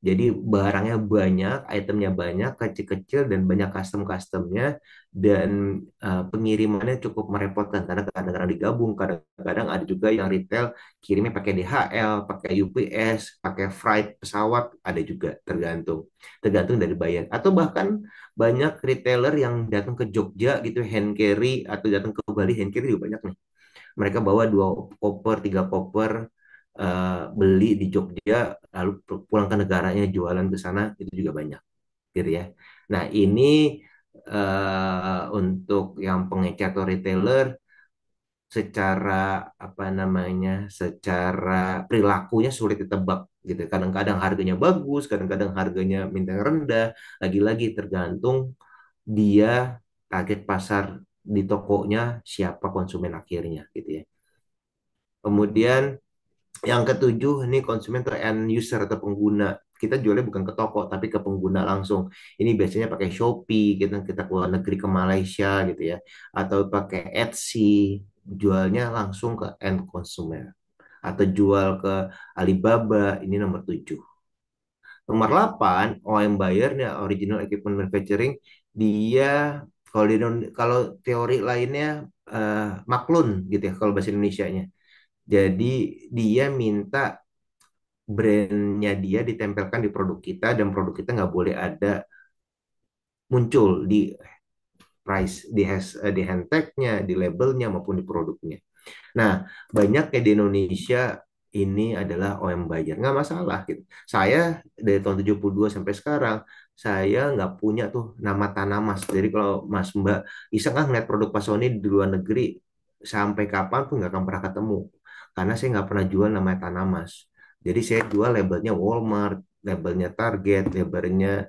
S3: Jadi barangnya banyak, itemnya banyak, kecil-kecil dan banyak custom-customnya dan pengirimannya cukup merepotkan karena kadang-kadang digabung, kadang-kadang ada juga yang retail kirimnya pakai DHL, pakai UPS, pakai freight pesawat, ada juga tergantung, tergantung dari buyer. Atau bahkan banyak retailer yang datang ke Jogja gitu hand carry atau datang ke Bali hand carry juga banyak nih. Mereka bawa 2 koper, 3 koper, beli di Jogja, lalu pulang ke negaranya jualan ke sana itu juga banyak, gitu ya. Nah ini untuk yang pengecer atau retailer secara apa namanya, secara perilakunya sulit ditebak gitu. Kadang-kadang harganya bagus, kadang-kadang harganya minta rendah. Lagi-lagi tergantung dia target pasar di tokonya siapa konsumen akhirnya gitu ya. Kemudian yang ketujuh, ini konsumen atau end user atau pengguna. Kita jualnya bukan ke toko, tapi ke pengguna langsung. Ini biasanya pakai Shopee, kita keluar negeri ke Malaysia gitu ya. Atau pakai Etsy, jualnya langsung ke end consumer. Atau jual ke Alibaba, ini nomor 7. Nomor 8, OEM buyer-nya, Original Equipment Manufacturing, dia kalau teori lainnya maklun gitu ya, kalau bahasa Indonesianya. Jadi dia minta brandnya dia ditempelkan di produk kita dan produk kita nggak boleh ada muncul di price di hand tag-nya, di labelnya maupun di produknya. Nah, banyak kayak di Indonesia ini adalah OEM buyer, nggak masalah gitu. Saya dari tahun 72 sampai sekarang, saya nggak punya tuh nama Tanamas. Jadi kalau Mas Mbak iseng ngeliat produk Pak Sony di luar negeri, sampai kapan pun nggak akan pernah ketemu. Karena saya nggak pernah jual namanya Tanamas. Jadi saya jual labelnya Walmart, labelnya Target, labelnya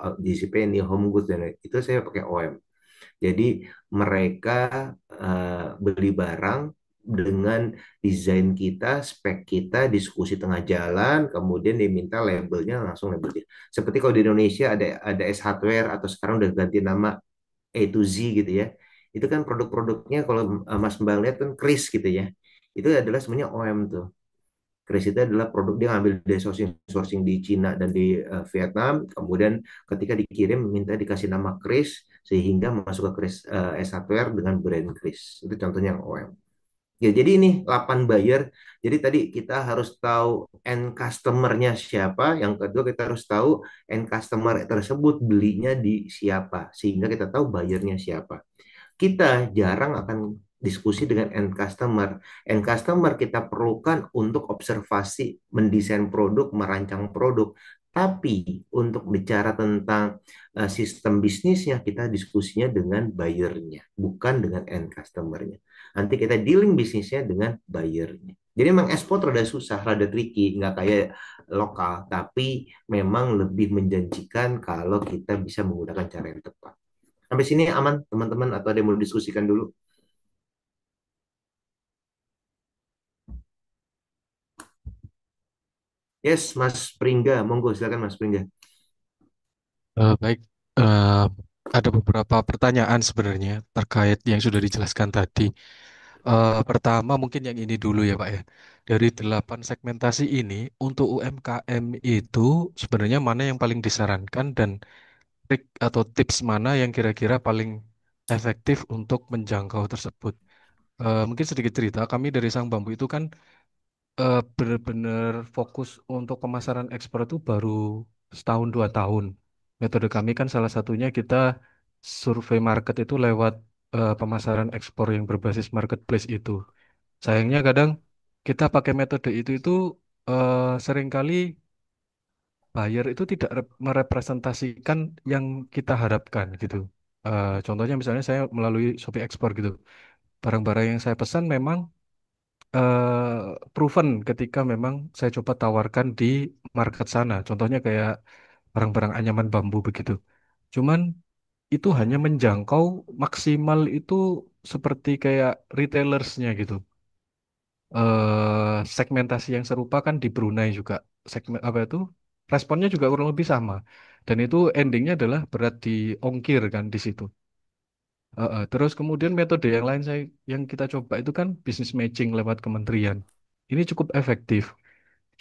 S3: JCPenney, Home Goods, dan itu saya pakai OEM. Jadi mereka beli barang dengan desain kita, spek kita, diskusi tengah jalan, kemudian diminta labelnya langsung label dia. Seperti kalau di Indonesia ada S Hardware atau sekarang udah ganti nama A to Z gitu ya. Itu kan produk-produknya kalau Mas Bang lihat kan Kris gitu ya. Itu adalah sebenarnya OM tuh. Kris itu adalah produk dia ngambil dari sourcing di Cina dan di Vietnam, kemudian ketika dikirim minta dikasih nama Kris sehingga masuk ke Kris S Hardware dengan brand Kris. Itu contohnya yang OM. Ya, jadi ini 8 buyer. Jadi tadi kita harus tahu end customer-nya siapa. Yang kedua kita harus tahu end customer tersebut belinya di siapa. Sehingga kita tahu buyernya siapa. Kita jarang akan diskusi dengan end customer. End customer kita perlukan untuk observasi, mendesain produk, merancang produk. Tapi untuk bicara tentang sistem bisnisnya, kita diskusinya dengan buyernya, bukan dengan end customernya. Nanti kita dealing bisnisnya dengan buyernya. Jadi memang ekspor rada susah, rada tricky, nggak kayak lokal, tapi memang lebih menjanjikan kalau kita bisa menggunakan cara yang tepat. Sampai sini aman, teman-teman, atau ada yang mau diskusikan dulu? Yes, Mas Pringga, monggo silakan Mas Pringga.
S5: Baik, eh, ada beberapa pertanyaan sebenarnya terkait yang sudah dijelaskan tadi. Pertama mungkin yang ini dulu ya Pak ya. Dari 8 segmentasi ini untuk UMKM itu sebenarnya mana yang paling disarankan dan trik atau tips mana yang kira-kira paling efektif untuk menjangkau tersebut. Mungkin sedikit cerita, kami dari Sang Bambu itu kan benar-benar fokus untuk pemasaran ekspor itu baru setahun 2 tahun. Metode kami kan salah satunya kita survei market itu lewat pemasaran ekspor yang berbasis marketplace itu. Sayangnya kadang kita pakai metode itu seringkali buyer itu tidak merepresentasikan yang kita harapkan gitu. Contohnya misalnya saya melalui Shopee Ekspor gitu. Barang-barang yang saya pesan memang proven ketika memang saya coba tawarkan di market sana. Contohnya kayak barang-barang anyaman bambu begitu. Cuman itu hanya menjangkau maksimal itu seperti kayak retailersnya gitu. Segmentasi yang serupa kan di Brunei juga. Segmen apa itu? Responnya juga kurang lebih sama. Dan itu endingnya adalah berat di ongkir kan di situ. Terus kemudian metode yang lain yang kita coba itu kan business matching lewat kementerian. Ini cukup efektif.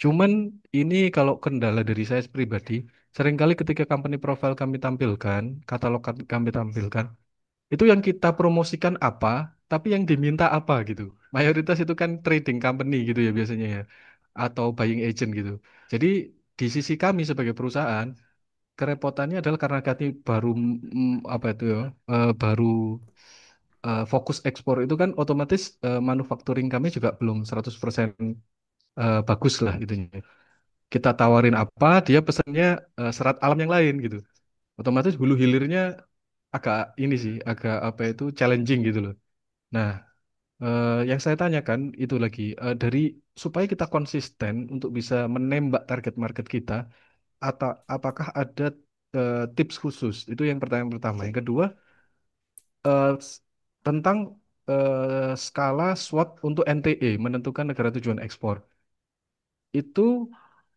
S5: Cuman ini kalau kendala dari saya pribadi, seringkali ketika company profile kami tampilkan, katalog kami tampilkan, itu yang kita promosikan apa, tapi yang diminta apa gitu. Mayoritas itu kan trading company gitu ya biasanya ya, atau buying agent gitu. Jadi di sisi kami sebagai perusahaan, kerepotannya adalah karena kami baru apa itu ya, baru fokus ekspor itu kan otomatis manufacturing kami juga belum 100% bagus lah gitu. Kita tawarin apa, dia pesannya serat alam yang lain gitu. Otomatis hulu hilirnya agak ini sih, agak apa itu challenging gitu loh. Nah, yang saya tanyakan itu lagi dari supaya kita konsisten untuk bisa menembak target market kita, atau apakah ada tips khusus? Itu yang pertanyaan pertama. Yang kedua, tentang skala SWOT untuk NTE, menentukan negara tujuan ekspor. Itu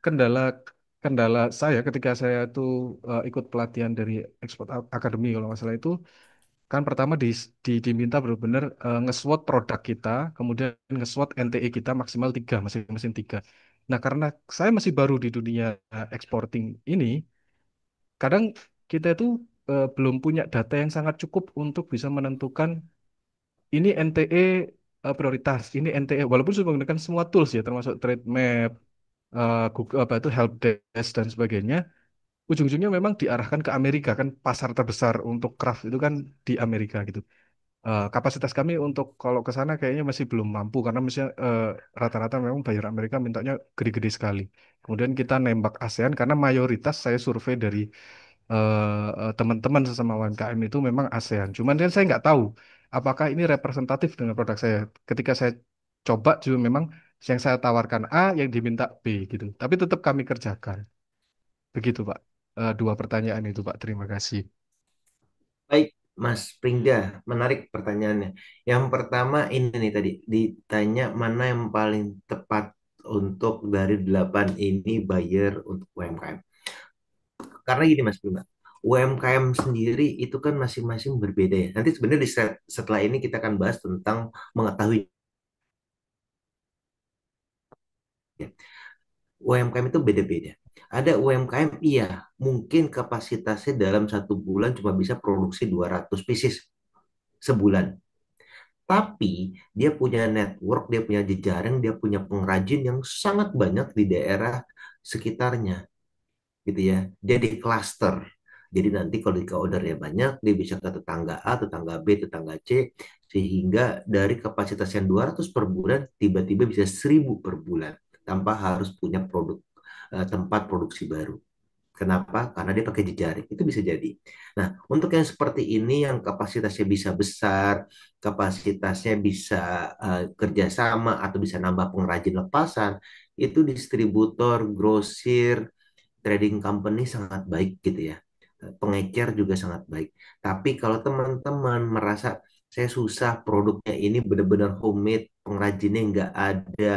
S5: kendala kendala saya ketika saya tuh ikut pelatihan dari Export Academy kalau nggak salah itu kan pertama diminta benar-benar nge-SWOT produk kita, kemudian nge-SWOT NTE kita maksimal 3, masing-masing 3. Nah, karena saya masih baru di dunia exporting ini, kadang kita itu belum punya data yang sangat cukup untuk bisa menentukan ini NTE prioritas, ini NTE, walaupun sudah menggunakan semua tools ya, termasuk trade map, Google apa itu help desk dan sebagainya, ujung-ujungnya memang diarahkan ke Amerika kan pasar terbesar untuk craft itu kan di Amerika gitu. Kapasitas kami untuk kalau ke sana kayaknya masih belum mampu karena misalnya rata-rata memang bayar Amerika mintanya gede-gede sekali. Kemudian kita nembak ASEAN karena mayoritas saya survei dari teman-teman sesama UMKM itu memang ASEAN. Cuman kan saya nggak tahu apakah ini representatif dengan produk saya. Ketika saya coba juga memang yang saya tawarkan A, yang diminta B gitu. Tapi tetap kami kerjakan. Begitu Pak. Dua pertanyaan itu Pak. Terima kasih.
S3: Baik, Mas Pringga, menarik pertanyaannya. Yang pertama ini nih tadi ditanya mana yang paling tepat untuk dari delapan ini buyer untuk UMKM. Karena gini Mas Pringga, UMKM sendiri itu kan masing-masing berbeda ya. Nanti sebenarnya setelah ini kita akan bahas tentang mengetahui ya. UMKM itu beda-beda. Ada UMKM, iya, mungkin kapasitasnya dalam 1 bulan cuma bisa produksi 200 pieces sebulan. Tapi dia punya network, dia punya jejaring, dia punya pengrajin yang sangat banyak di daerah sekitarnya, gitu ya. Dia di cluster. Jadi nanti kalau di ordernya banyak, dia bisa ke tetangga A, tetangga B, tetangga C, sehingga dari kapasitas yang 200 per bulan, tiba-tiba bisa 1.000 per bulan, tanpa harus punya tempat produksi baru. Kenapa? Karena dia pakai jejaring. Itu bisa jadi. Nah, untuk yang seperti ini yang kapasitasnya bisa besar, kapasitasnya bisa kerjasama atau bisa nambah pengrajin lepasan, itu distributor, grosir, trading company sangat baik gitu ya. Pengecer juga sangat baik. Tapi kalau teman-teman merasa saya susah produknya ini benar-benar homemade, pengrajinnya nggak ada,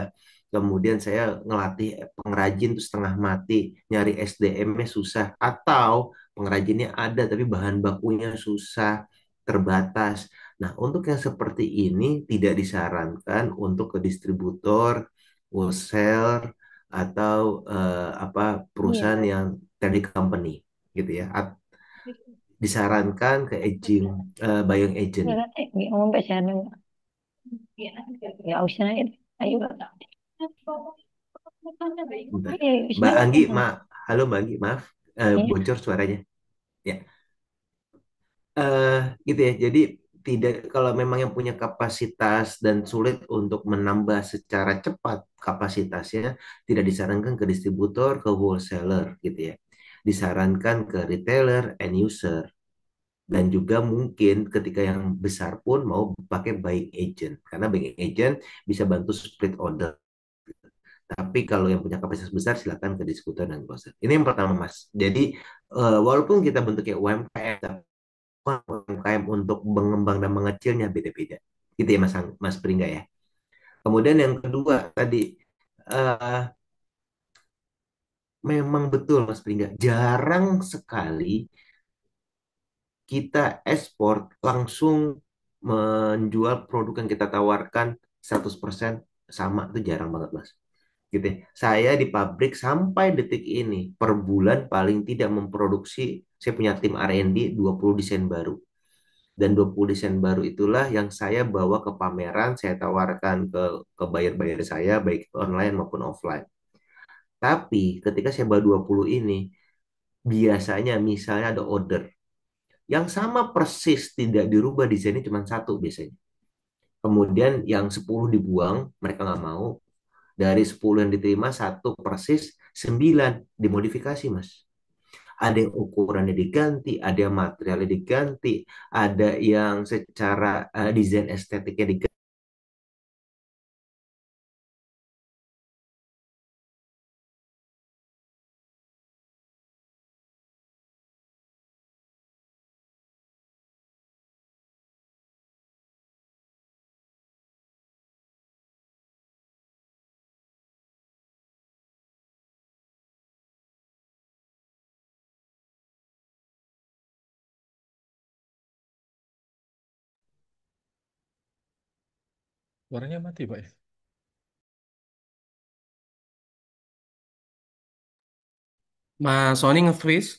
S3: kemudian saya ngelatih pengrajin tuh setengah mati, nyari SDM-nya susah, atau pengrajinnya ada tapi bahan bakunya susah, terbatas. Nah, untuk yang seperti ini tidak disarankan untuk ke distributor, wholesaler, atau apa perusahaan
S6: Iya.
S3: yang trading company gitu ya. Disarankan ke aging, buying agent.
S6: Ya kan, ngomong PCN enggak? Ya, usah itu. Ayo,
S3: Bentar.
S6: ayo, usah
S3: Mbak Anggi,
S6: itu.
S3: halo Mbak Anggi, maaf
S6: Iya.
S3: bocor suaranya. Ya, eh gitu ya. Jadi tidak kalau memang yang punya kapasitas dan sulit untuk menambah secara cepat kapasitasnya, tidak disarankan ke distributor, ke wholesaler gitu ya. Disarankan ke retailer, end user. Dan juga mungkin ketika yang besar pun mau pakai buying agent. Karena buying agent bisa bantu split order. Tapi kalau yang punya kapasitas besar silakan ke distributor dan grocer. Ini yang pertama Mas. Jadi walaupun kita bentuknya UMKM, tapi UMKM untuk mengembang dan mengecilnya beda-beda. Gitu ya Mas Pringga ya. Kemudian yang kedua tadi eh, memang betul Mas Pringga, jarang sekali kita ekspor langsung menjual produk yang kita tawarkan 100% sama, itu jarang banget Mas. Gitu ya. Saya di pabrik sampai detik ini per bulan paling tidak memproduksi, saya punya tim R&D 20 desain baru. Dan 20 desain baru itulah yang saya bawa ke pameran, saya tawarkan ke buyer-buyer saya baik online maupun offline. Tapi ketika saya bawa 20 ini, biasanya misalnya ada order yang sama persis tidak dirubah desainnya cuma satu biasanya. Kemudian yang 10 dibuang, mereka nggak mau. Dari 10 yang diterima, satu persis, 9 dimodifikasi, Mas. Ada yang ukurannya diganti, ada yang materialnya diganti, ada yang secara desain estetiknya diganti.
S5: Suaranya mati, Pak ya?
S2: Mas Sony nge-freeze.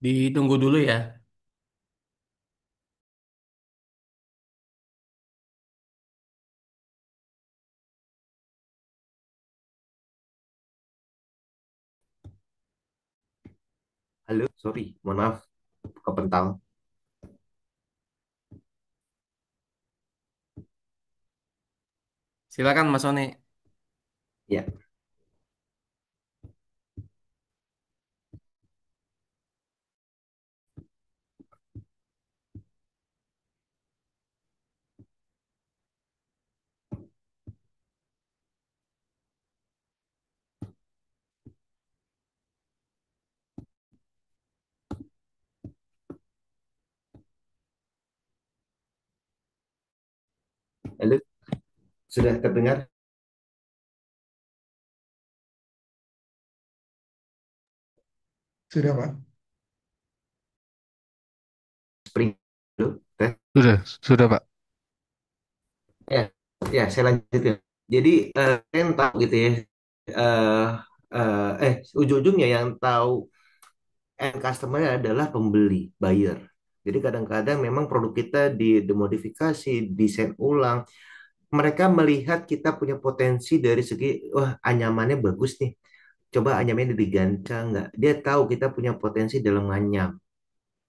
S2: Ditunggu dulu ya.
S3: Halo, sorry, mohon maaf, kepental.
S2: Silakan Mas Sony.
S3: Ya, halo, sudah terdengar?
S10: Sudah, Pak.
S3: Spring, halo, tes.
S5: Sudah Pak.
S3: Ya, ya, saya lanjutin. Jadi, kalian tahu gitu ya, eh ujung-ujungnya yang tahu end customer adalah pembeli, buyer. Jadi kadang-kadang memang produk kita dimodifikasi, desain ulang. Mereka melihat kita punya potensi dari segi, wah anyamannya bagus nih. Coba anyamannya diganti nggak? Dia tahu kita punya potensi dalam nganyam.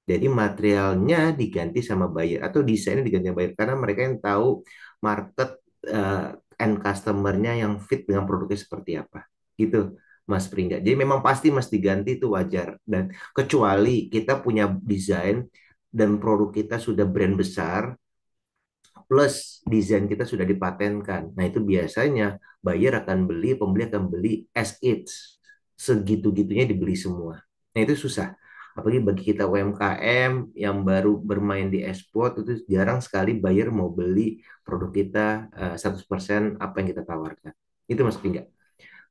S3: Jadi materialnya diganti sama buyer atau desainnya diganti sama buyer karena mereka yang tahu market end customer-nya yang fit dengan produknya seperti apa. Gitu, Mas Pringga. Jadi memang pasti Mas diganti itu wajar dan kecuali kita punya desain dan produk kita sudah brand besar plus desain kita sudah dipatenkan. Nah, itu biasanya buyer akan beli, pembeli akan beli as is. Segitu-gitunya dibeli semua. Nah, itu susah. Apalagi bagi kita UMKM yang baru bermain di ekspor, itu jarang sekali buyer mau beli produk kita 100% apa yang kita tawarkan. Itu Mas Pingga.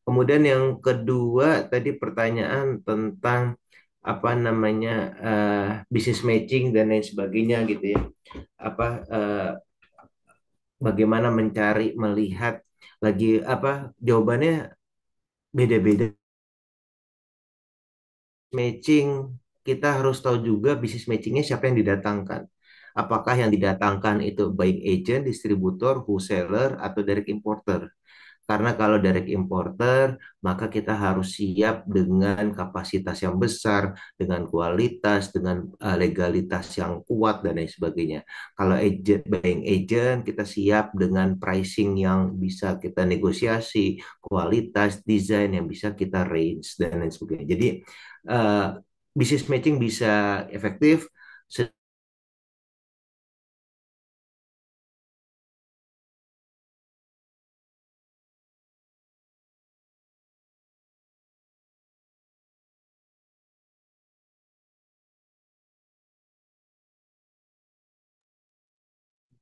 S3: Kemudian yang kedua, tadi pertanyaan tentang apa namanya business matching dan lain sebagainya gitu ya. Apa bagaimana mencari melihat lagi apa jawabannya beda-beda matching kita harus tahu juga bisnis matchingnya siapa yang didatangkan apakah yang didatangkan itu buying agent, distributor, wholesaler atau direct importer. Karena kalau direct importer, maka kita harus siap dengan kapasitas yang besar, dengan kualitas, dengan legalitas yang kuat, dan lain sebagainya. Kalau agent, buying agent, kita siap dengan pricing yang bisa kita negosiasi, kualitas, desain yang bisa kita range, dan lain sebagainya. Jadi, uh, business matching bisa efektif.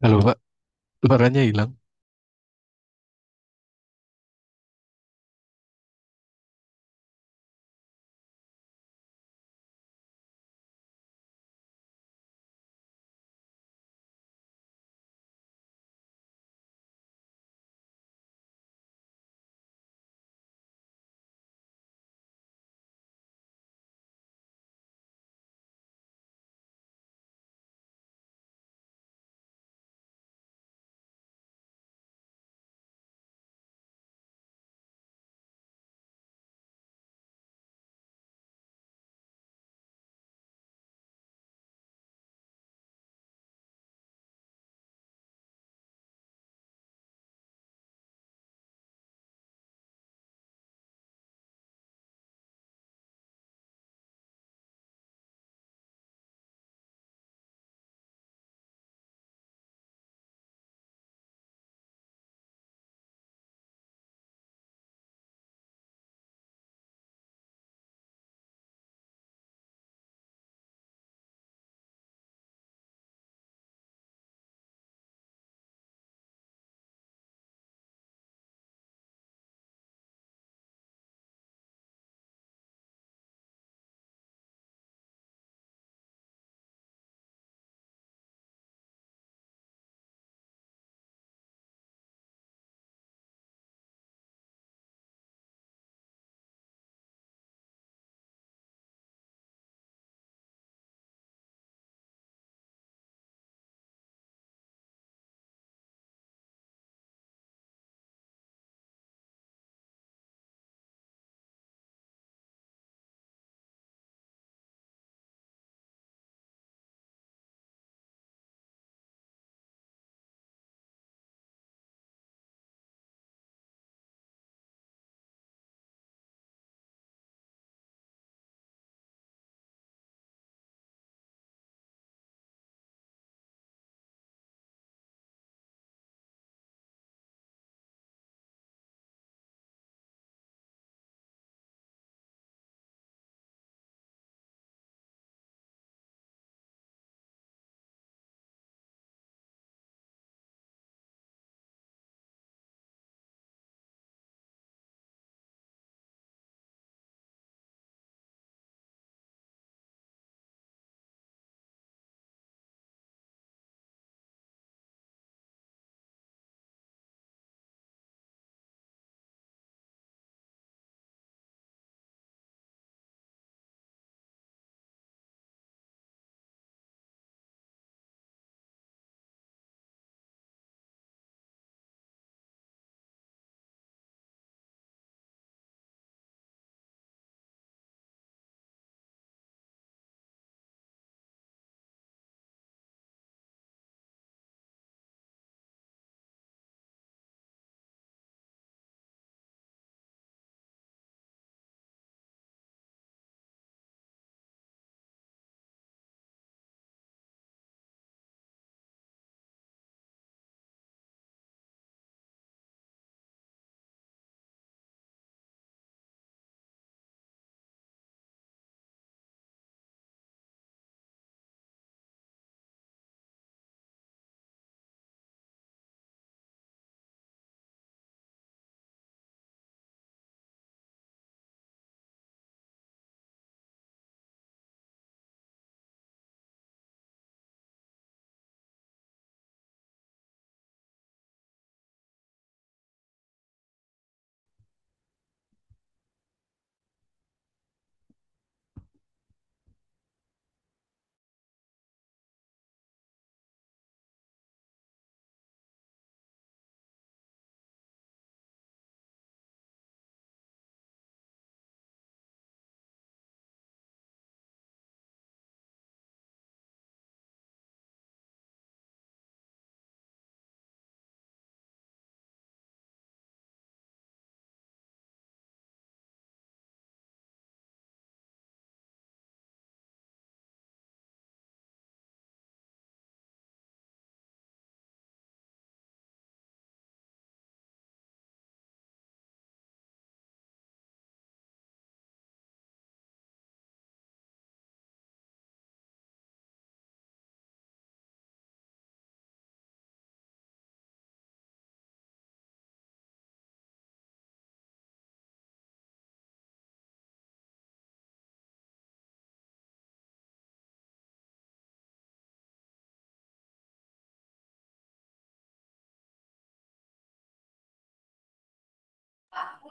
S5: Halo Pak, suaranya hilang.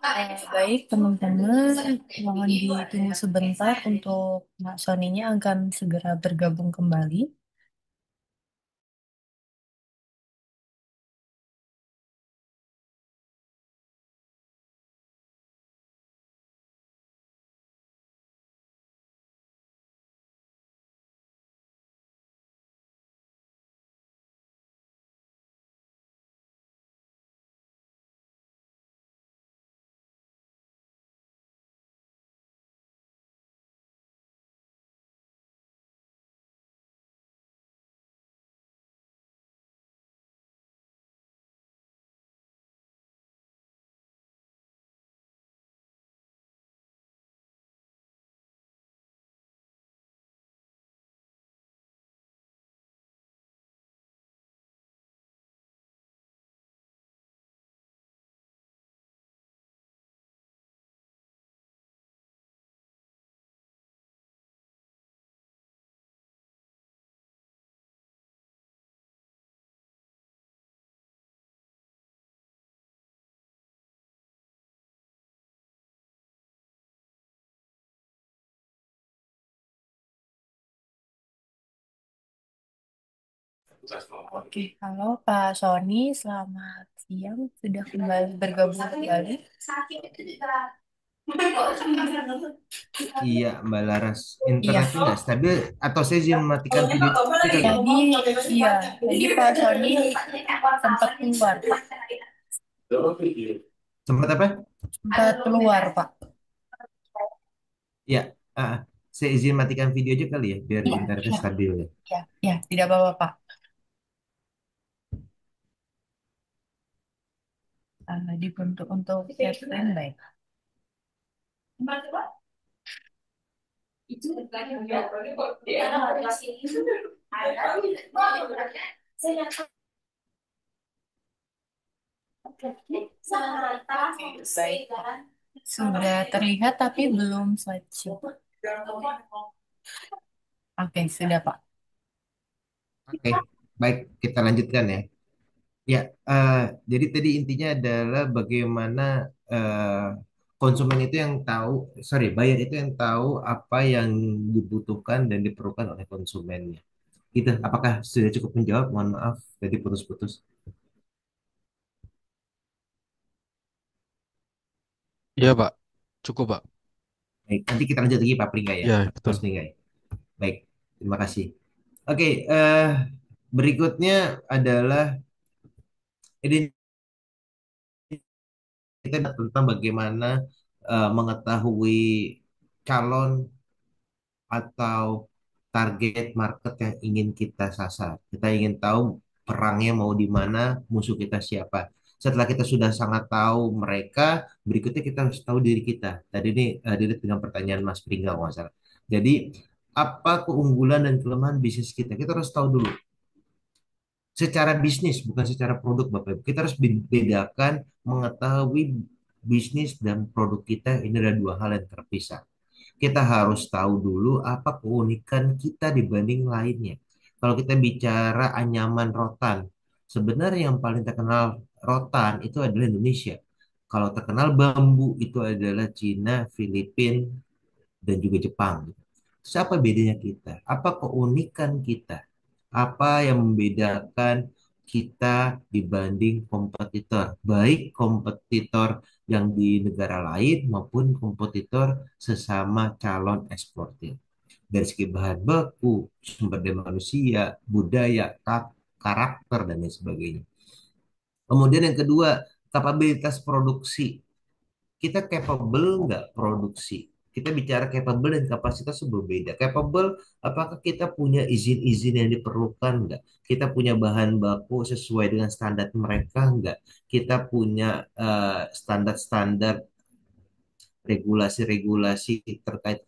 S1: Baik, teman-teman, mohon ditunggu sebentar untuk Mbak Soninya akan segera bergabung kembali. Oke, halo Pak Sony, selamat siang. Sudah kembali bergabung kembali.
S3: Iya, Mbak Laras.
S1: Iya.
S3: Internetnya nggak stabil atau saya izin mematikan video ini kali ya?
S1: Iya, tadi Pak Sony sempat keluar, Pak.
S3: Sempat apa?
S1: Sempat keluar, Pak.
S3: Ya, saya izin matikan video aja kali ya, biar
S1: Iya,
S3: internetnya
S1: iya,
S3: stabil ya.
S1: iya, iya, tidak apa-apa, Pak. Dibentuk untuk share standby. Baik, sudah terlihat tapi belum slideshow. Oke, sudah Pak.
S3: Oke, baik, kita lanjutkan ya. Ya, jadi tadi intinya adalah bagaimana eh, konsumen itu yang tahu, sorry, buyer itu yang tahu apa yang dibutuhkan dan diperlukan oleh konsumennya. Gitu, apakah sudah cukup menjawab? Mohon maaf, tadi putus-putus.
S5: Iya, Pak. Cukup, Pak.
S3: Baik, nanti kita lanjut lagi Pak Pringga ya,
S5: Iya, betul.
S3: Mas Pringga ya. Baik, terima kasih. Oke, berikutnya adalah ini kita tentang bagaimana mengetahui calon atau target market yang ingin kita sasar. Kita ingin tahu perangnya mau di mana, musuh kita siapa. Setelah kita sudah sangat tahu mereka, berikutnya kita harus tahu diri kita. Tadi ini dilihat dengan pertanyaan Mas Pringga kalau nggak salah. Jadi apa keunggulan dan kelemahan bisnis kita? Kita harus tahu dulu secara bisnis, bukan secara produk, Bapak Ibu. Kita harus bedakan mengetahui bisnis dan produk kita ini adalah dua hal yang terpisah. Kita harus tahu dulu apa keunikan kita dibanding lainnya. Kalau kita bicara anyaman rotan, sebenarnya yang paling terkenal rotan itu adalah Indonesia. Kalau terkenal bambu itu adalah Cina, Filipina, dan juga Jepang. Siapa bedanya kita? Apa keunikan kita? Apa yang membedakan kita dibanding kompetitor? Baik kompetitor yang di negara lain maupun kompetitor sesama calon eksportir. Dari segi bahan baku, sumber daya manusia, budaya, karakter, dan lain sebagainya. Kemudian yang kedua, kapabilitas produksi. Kita capable nggak produksi? Kita bicara capable dan kapasitas itu berbeda. Capable, apakah kita punya izin-izin yang diperlukan nggak? Kita punya bahan baku sesuai dengan standar mereka nggak? Kita punya standar-standar regulasi-regulasi terkait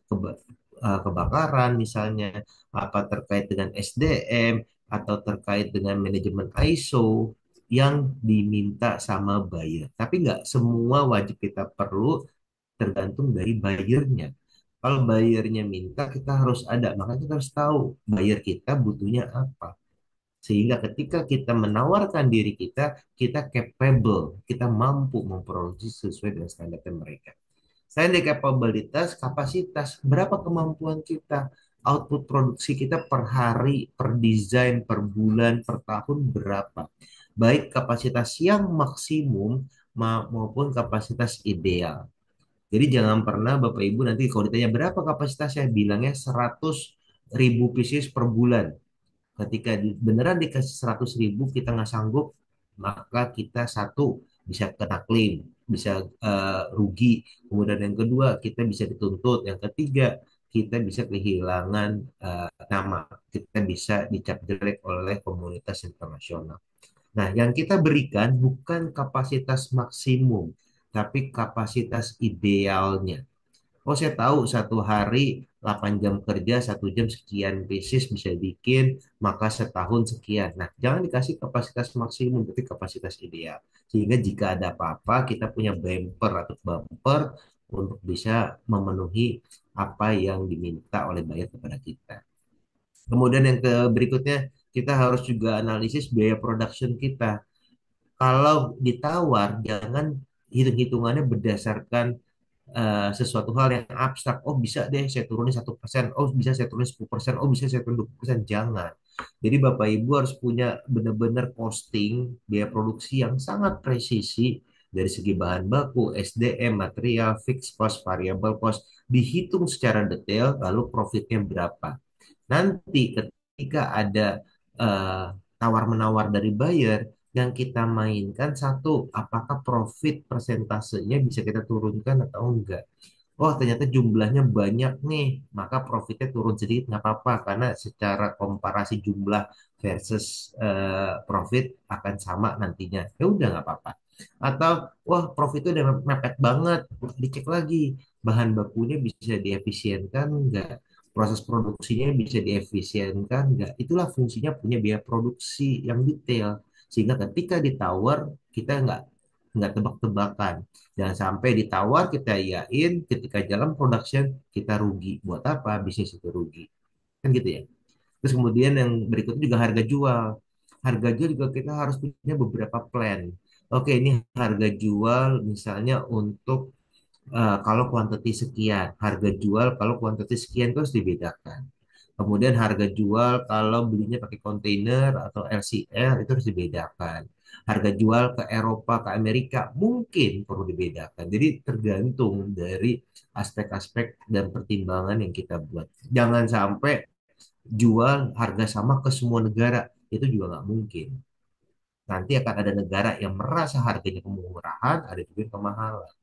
S3: kebakaran misalnya, apa terkait dengan SDM atau terkait dengan manajemen ISO yang diminta sama buyer. Tapi nggak semua wajib kita perlu, tergantung dari buyernya. Kalau buyernya minta, kita harus ada. Makanya kita harus tahu buyer kita butuhnya apa. Sehingga ketika kita menawarkan diri kita, kita capable, kita mampu memproduksi sesuai dengan standarnya mereka. Selain dari kapabilitas, kapasitas, berapa kemampuan kita, output produksi kita per hari, per desain, per bulan, per tahun berapa. Baik kapasitas yang maksimum maupun kapasitas ideal. Jadi jangan pernah Bapak Ibu nanti kalau ditanya berapa kapasitasnya, bilangnya 100.000 pieces per bulan. Ketika beneran dikasih 100.000 kita nggak sanggup, maka kita satu bisa kena klaim, bisa rugi. Kemudian yang kedua kita bisa dituntut. Yang ketiga kita bisa kehilangan nama, kita bisa dicap jelek oleh komunitas internasional. Nah, yang kita berikan bukan kapasitas maksimum, tapi kapasitas idealnya. Oh, saya tahu satu hari 8 jam kerja, 1 jam sekian pieces bisa bikin, maka setahun sekian. Nah, jangan dikasih kapasitas maksimum, tapi kapasitas ideal. Sehingga jika ada apa-apa, kita punya bumper atau bumper untuk bisa memenuhi apa yang diminta oleh buyer kepada kita. Kemudian yang berikutnya, kita harus juga analisis biaya production kita. Kalau ditawar, jangan hitung-hitungannya berdasarkan sesuatu hal yang abstrak. Oh bisa deh saya turunin 1%, oh bisa saya turunin 10%, oh bisa saya turunin 20%. Jangan. Jadi Bapak Ibu harus punya benar-benar costing biaya produksi yang sangat presisi dari segi bahan baku, SDM, material, fixed cost, variable cost, dihitung secara detail, lalu profitnya berapa. Nanti ketika ada eh, tawar-menawar dari buyer, yang kita mainkan satu, apakah profit persentasenya bisa kita turunkan atau enggak. Oh, ternyata jumlahnya banyak nih, maka profitnya turun sedikit nggak apa-apa karena secara komparasi jumlah versus profit akan sama nantinya. Ya udah nggak apa-apa. Atau wah profitnya udah mepet banget, dicek lagi bahan bakunya bisa diefisienkan nggak, proses produksinya bisa diefisienkan nggak. Itulah fungsinya punya biaya produksi yang detail. Sehingga ketika ditawar kita nggak tebak-tebakan. Jangan sampai ditawar kita iyain, ketika jalan production kita rugi. Buat apa bisnis itu rugi? Kan gitu ya. Terus kemudian yang berikutnya juga harga jual. Harga jual juga kita harus punya beberapa plan. Oke, ini harga jual misalnya untuk kalau kuantiti sekian, harga jual kalau kuantiti sekian itu harus dibedakan. Kemudian harga jual kalau belinya pakai kontainer atau LCL itu harus dibedakan. Harga jual ke Eropa, ke Amerika mungkin perlu dibedakan. Jadi tergantung dari aspek-aspek dan pertimbangan yang kita buat. Jangan sampai jual harga sama ke semua negara. Itu juga nggak mungkin. Nanti akan ada negara yang merasa harganya kemurahan, ada juga yang kemahalan.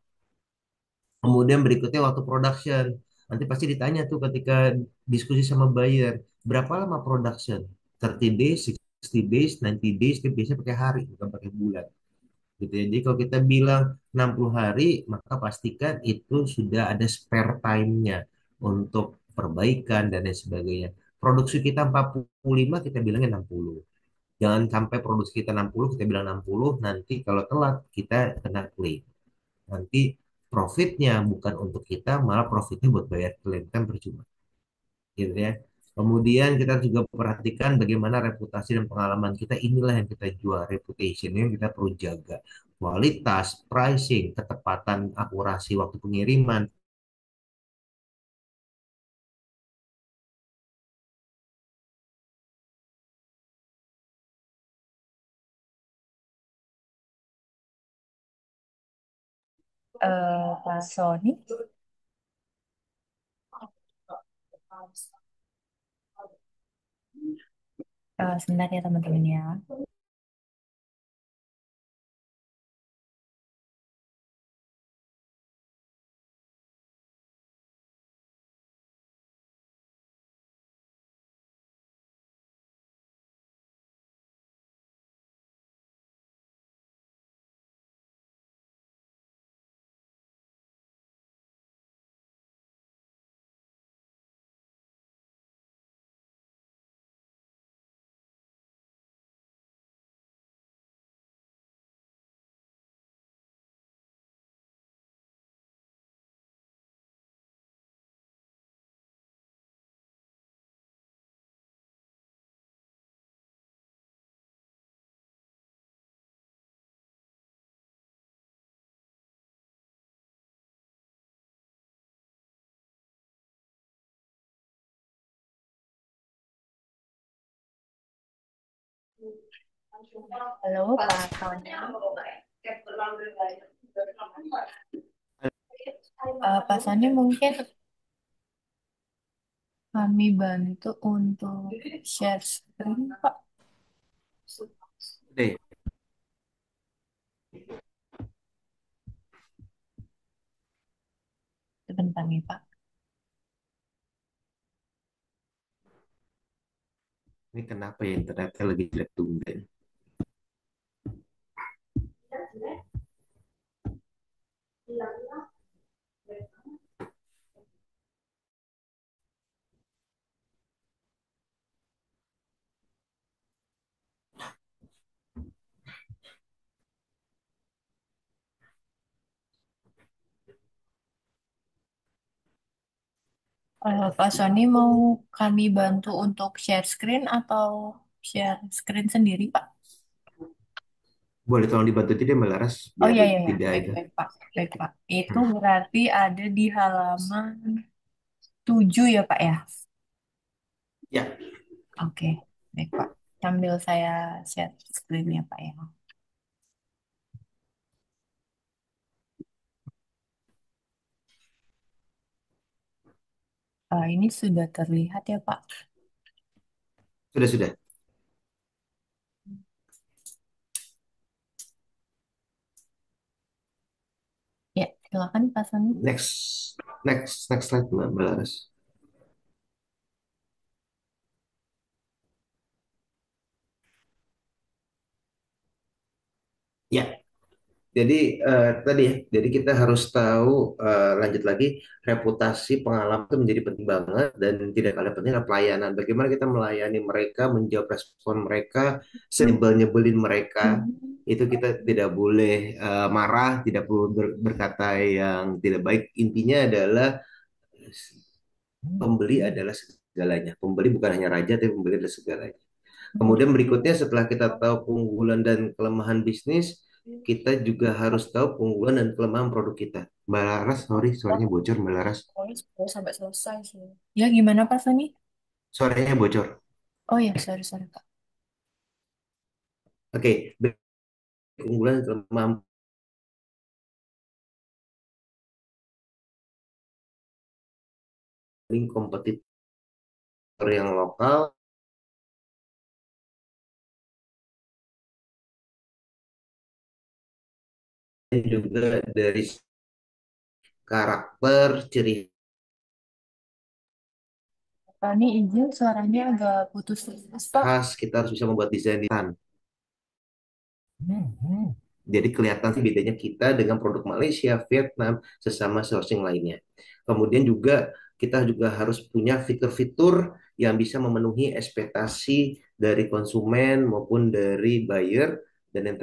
S3: Kemudian berikutnya waktu production. Nanti pasti ditanya tuh ketika diskusi sama buyer, berapa lama production? 30 days, 60 days, 90 days, itu biasanya pakai hari, bukan pakai bulan. Gitu ya. Jadi kalau kita bilang 60 hari, maka pastikan itu sudah ada spare time-nya untuk perbaikan dan lain sebagainya. Produksi kita 45, kita bilangnya 60. Jangan sampai produksi kita 60, kita bilang 60, nanti kalau telat kita kena claim. Nanti profitnya bukan untuk kita, malah profitnya buat bayar klaim kan percuma, gitu ya. Kemudian kita juga perhatikan bagaimana reputasi dan pengalaman kita, inilah yang kita jual, reputation yang kita perlu jaga. Kualitas, pricing, ketepatan, akurasi waktu pengiriman.
S1: Pak Sony, sebentar ya teman-teman ya. Halo, Pak Sony. Pak Sony mungkin kami bantu untuk share screen, Pak.
S3: Deh,
S1: Sebentar nih, Pak.
S3: ini kenapa ya internetnya lagi jelek tumben?
S1: Pak Sony mau kami bantu untuk share screen atau share screen sendiri, Pak?
S3: Boleh tolong dibantu tidak Mbak Laras
S1: Oh
S3: biar
S1: iya, iya, iya.
S3: tidak
S1: Baik,
S3: itu.
S1: baik, Pak. Baik, Pak. Itu
S3: Hmm.
S1: berarti ada di halaman 7 ya, Pak ya?
S3: Ya,
S1: Oke, baik, Pak. Sambil saya share screen ya, Pak ya. Ini sudah terlihat ya, Pak.
S3: sudah.
S1: Ya, silakan Pak Sony.
S3: Next slide Mbak Laras. Ya, jadi tadi ya, jadi kita harus tahu lanjut lagi reputasi pengalaman itu menjadi penting banget dan tidak kalah penting adalah pelayanan. Bagaimana kita melayani mereka, menjawab respon mereka, nyebelin mereka. Itu kita tidak boleh marah, tidak perlu berkata yang tidak baik. Intinya adalah pembeli adalah segalanya. Pembeli bukan hanya raja, tapi pembeli adalah segalanya. Kemudian berikutnya setelah kita tahu keunggulan dan kelemahan bisnis, kita juga harus tahu keunggulan dan kelemahan produk kita. Mbak Laras, sorry, suaranya bocor Mbak Laras.
S1: Pokoknya 10 sampai selesai sih. Ya, gimana Pak Sony?
S3: Suaranya bocor.
S1: Oh ya, sorry, sorry, Pak.
S3: Oke, keunggulan dan kelemahan kompetitor yang lokal dan juga dari karakter, ciri
S1: Pak, ini izin suaranya agak putus-putus, Pak.
S3: khas, kita harus bisa membuat desain. Jadi kelihatan sih bedanya kita dengan produk Malaysia, Vietnam, sesama sourcing lainnya. Kemudian juga kita juga harus punya fitur-fitur yang bisa memenuhi ekspektasi dari konsumen maupun dari buyer dan yang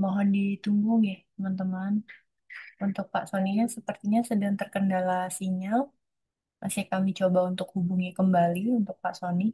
S1: Mohon ditunggu ya, teman-teman. Untuk Pak Soninya sepertinya sedang terkendala sinyal. Masih kami coba untuk hubungi kembali untuk Pak Sony.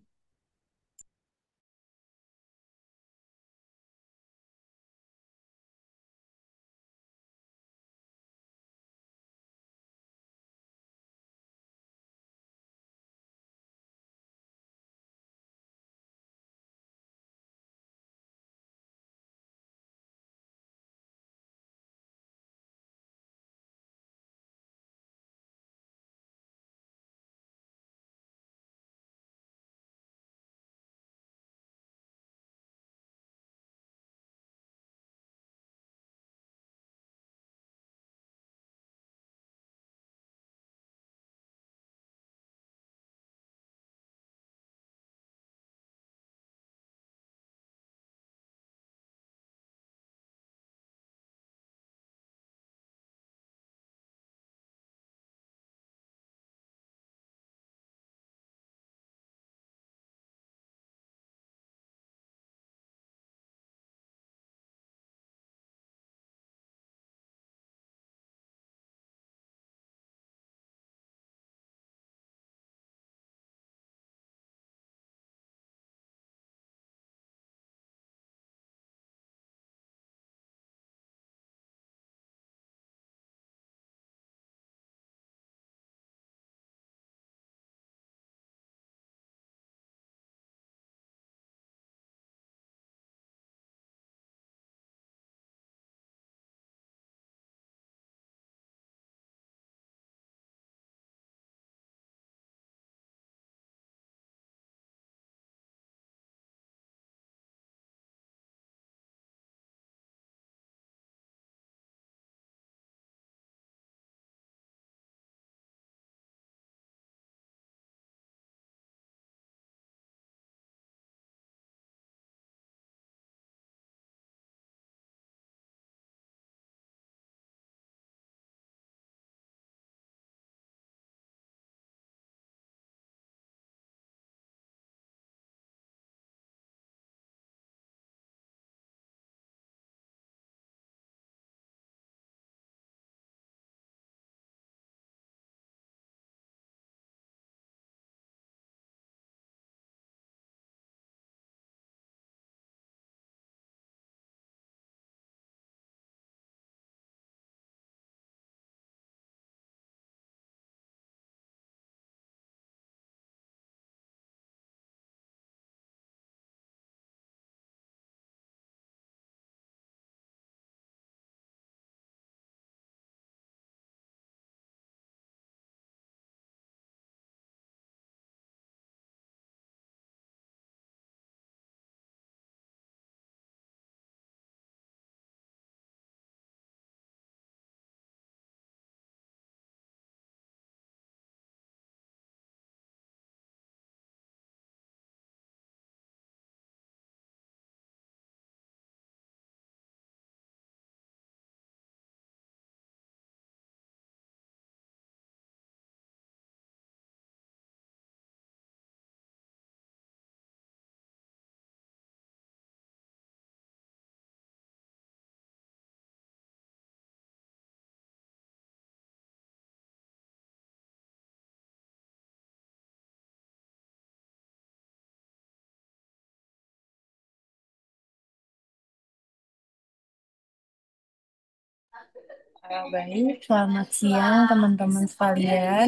S1: Baik, selamat siang teman-teman sekalian.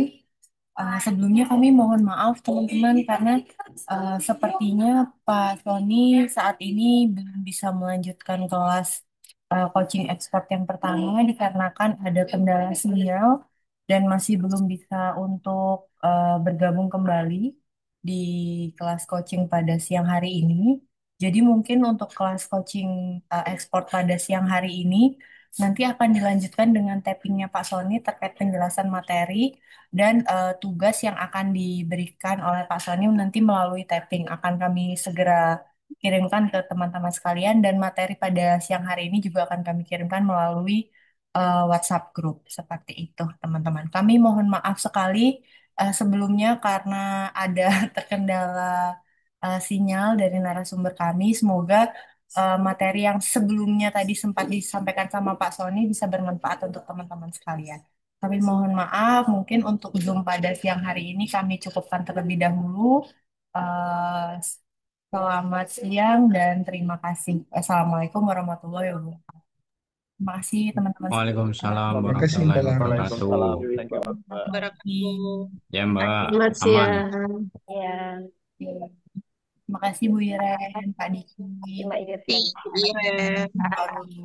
S1: Sebelumnya kami mohon maaf teman-teman karena sepertinya Pak Sony saat ini belum bisa melanjutkan kelas coaching expert yang pertama dikarenakan ada kendala sinyal dan masih belum bisa untuk bergabung kembali di kelas coaching pada siang hari ini. Jadi mungkin untuk kelas coaching export pada siang hari ini nanti akan dilanjutkan dengan tappingnya Pak Sony terkait penjelasan materi dan tugas yang akan diberikan oleh Pak Sony nanti melalui tapping akan kami segera kirimkan ke teman-teman sekalian dan materi pada siang hari ini juga akan kami kirimkan melalui WhatsApp group seperti itu teman-teman. Kami mohon maaf sekali sebelumnya karena ada terkendala sinyal dari narasumber kami. Semoga materi yang sebelumnya tadi sempat disampaikan sama Pak Sony bisa bermanfaat untuk teman-teman sekalian. Kami mohon maaf, mungkin untuk Zoom pada siang hari ini kami cukupkan terlebih dahulu. Eh, Selamat siang dan terima kasih. Assalamualaikum warahmatullahi wabarakatuh. Terima kasih teman-teman sekalian.
S11: Waalaikumsalam
S10: Terima kasih
S11: warahmatullahi
S10: Mbak Laras.
S11: wabarakatuh.
S8: Waalaikumsalam.
S9: Thank you, Pak.
S1: Selamat pagi.
S11: Ya Mbak,
S7: Selamat
S11: aman.
S7: siang.
S6: Ya,
S1: Terima kasih Bu Iren, Pak Diki.
S6: Mbak Irfan.
S7: Iya.
S1: Pak Ruli.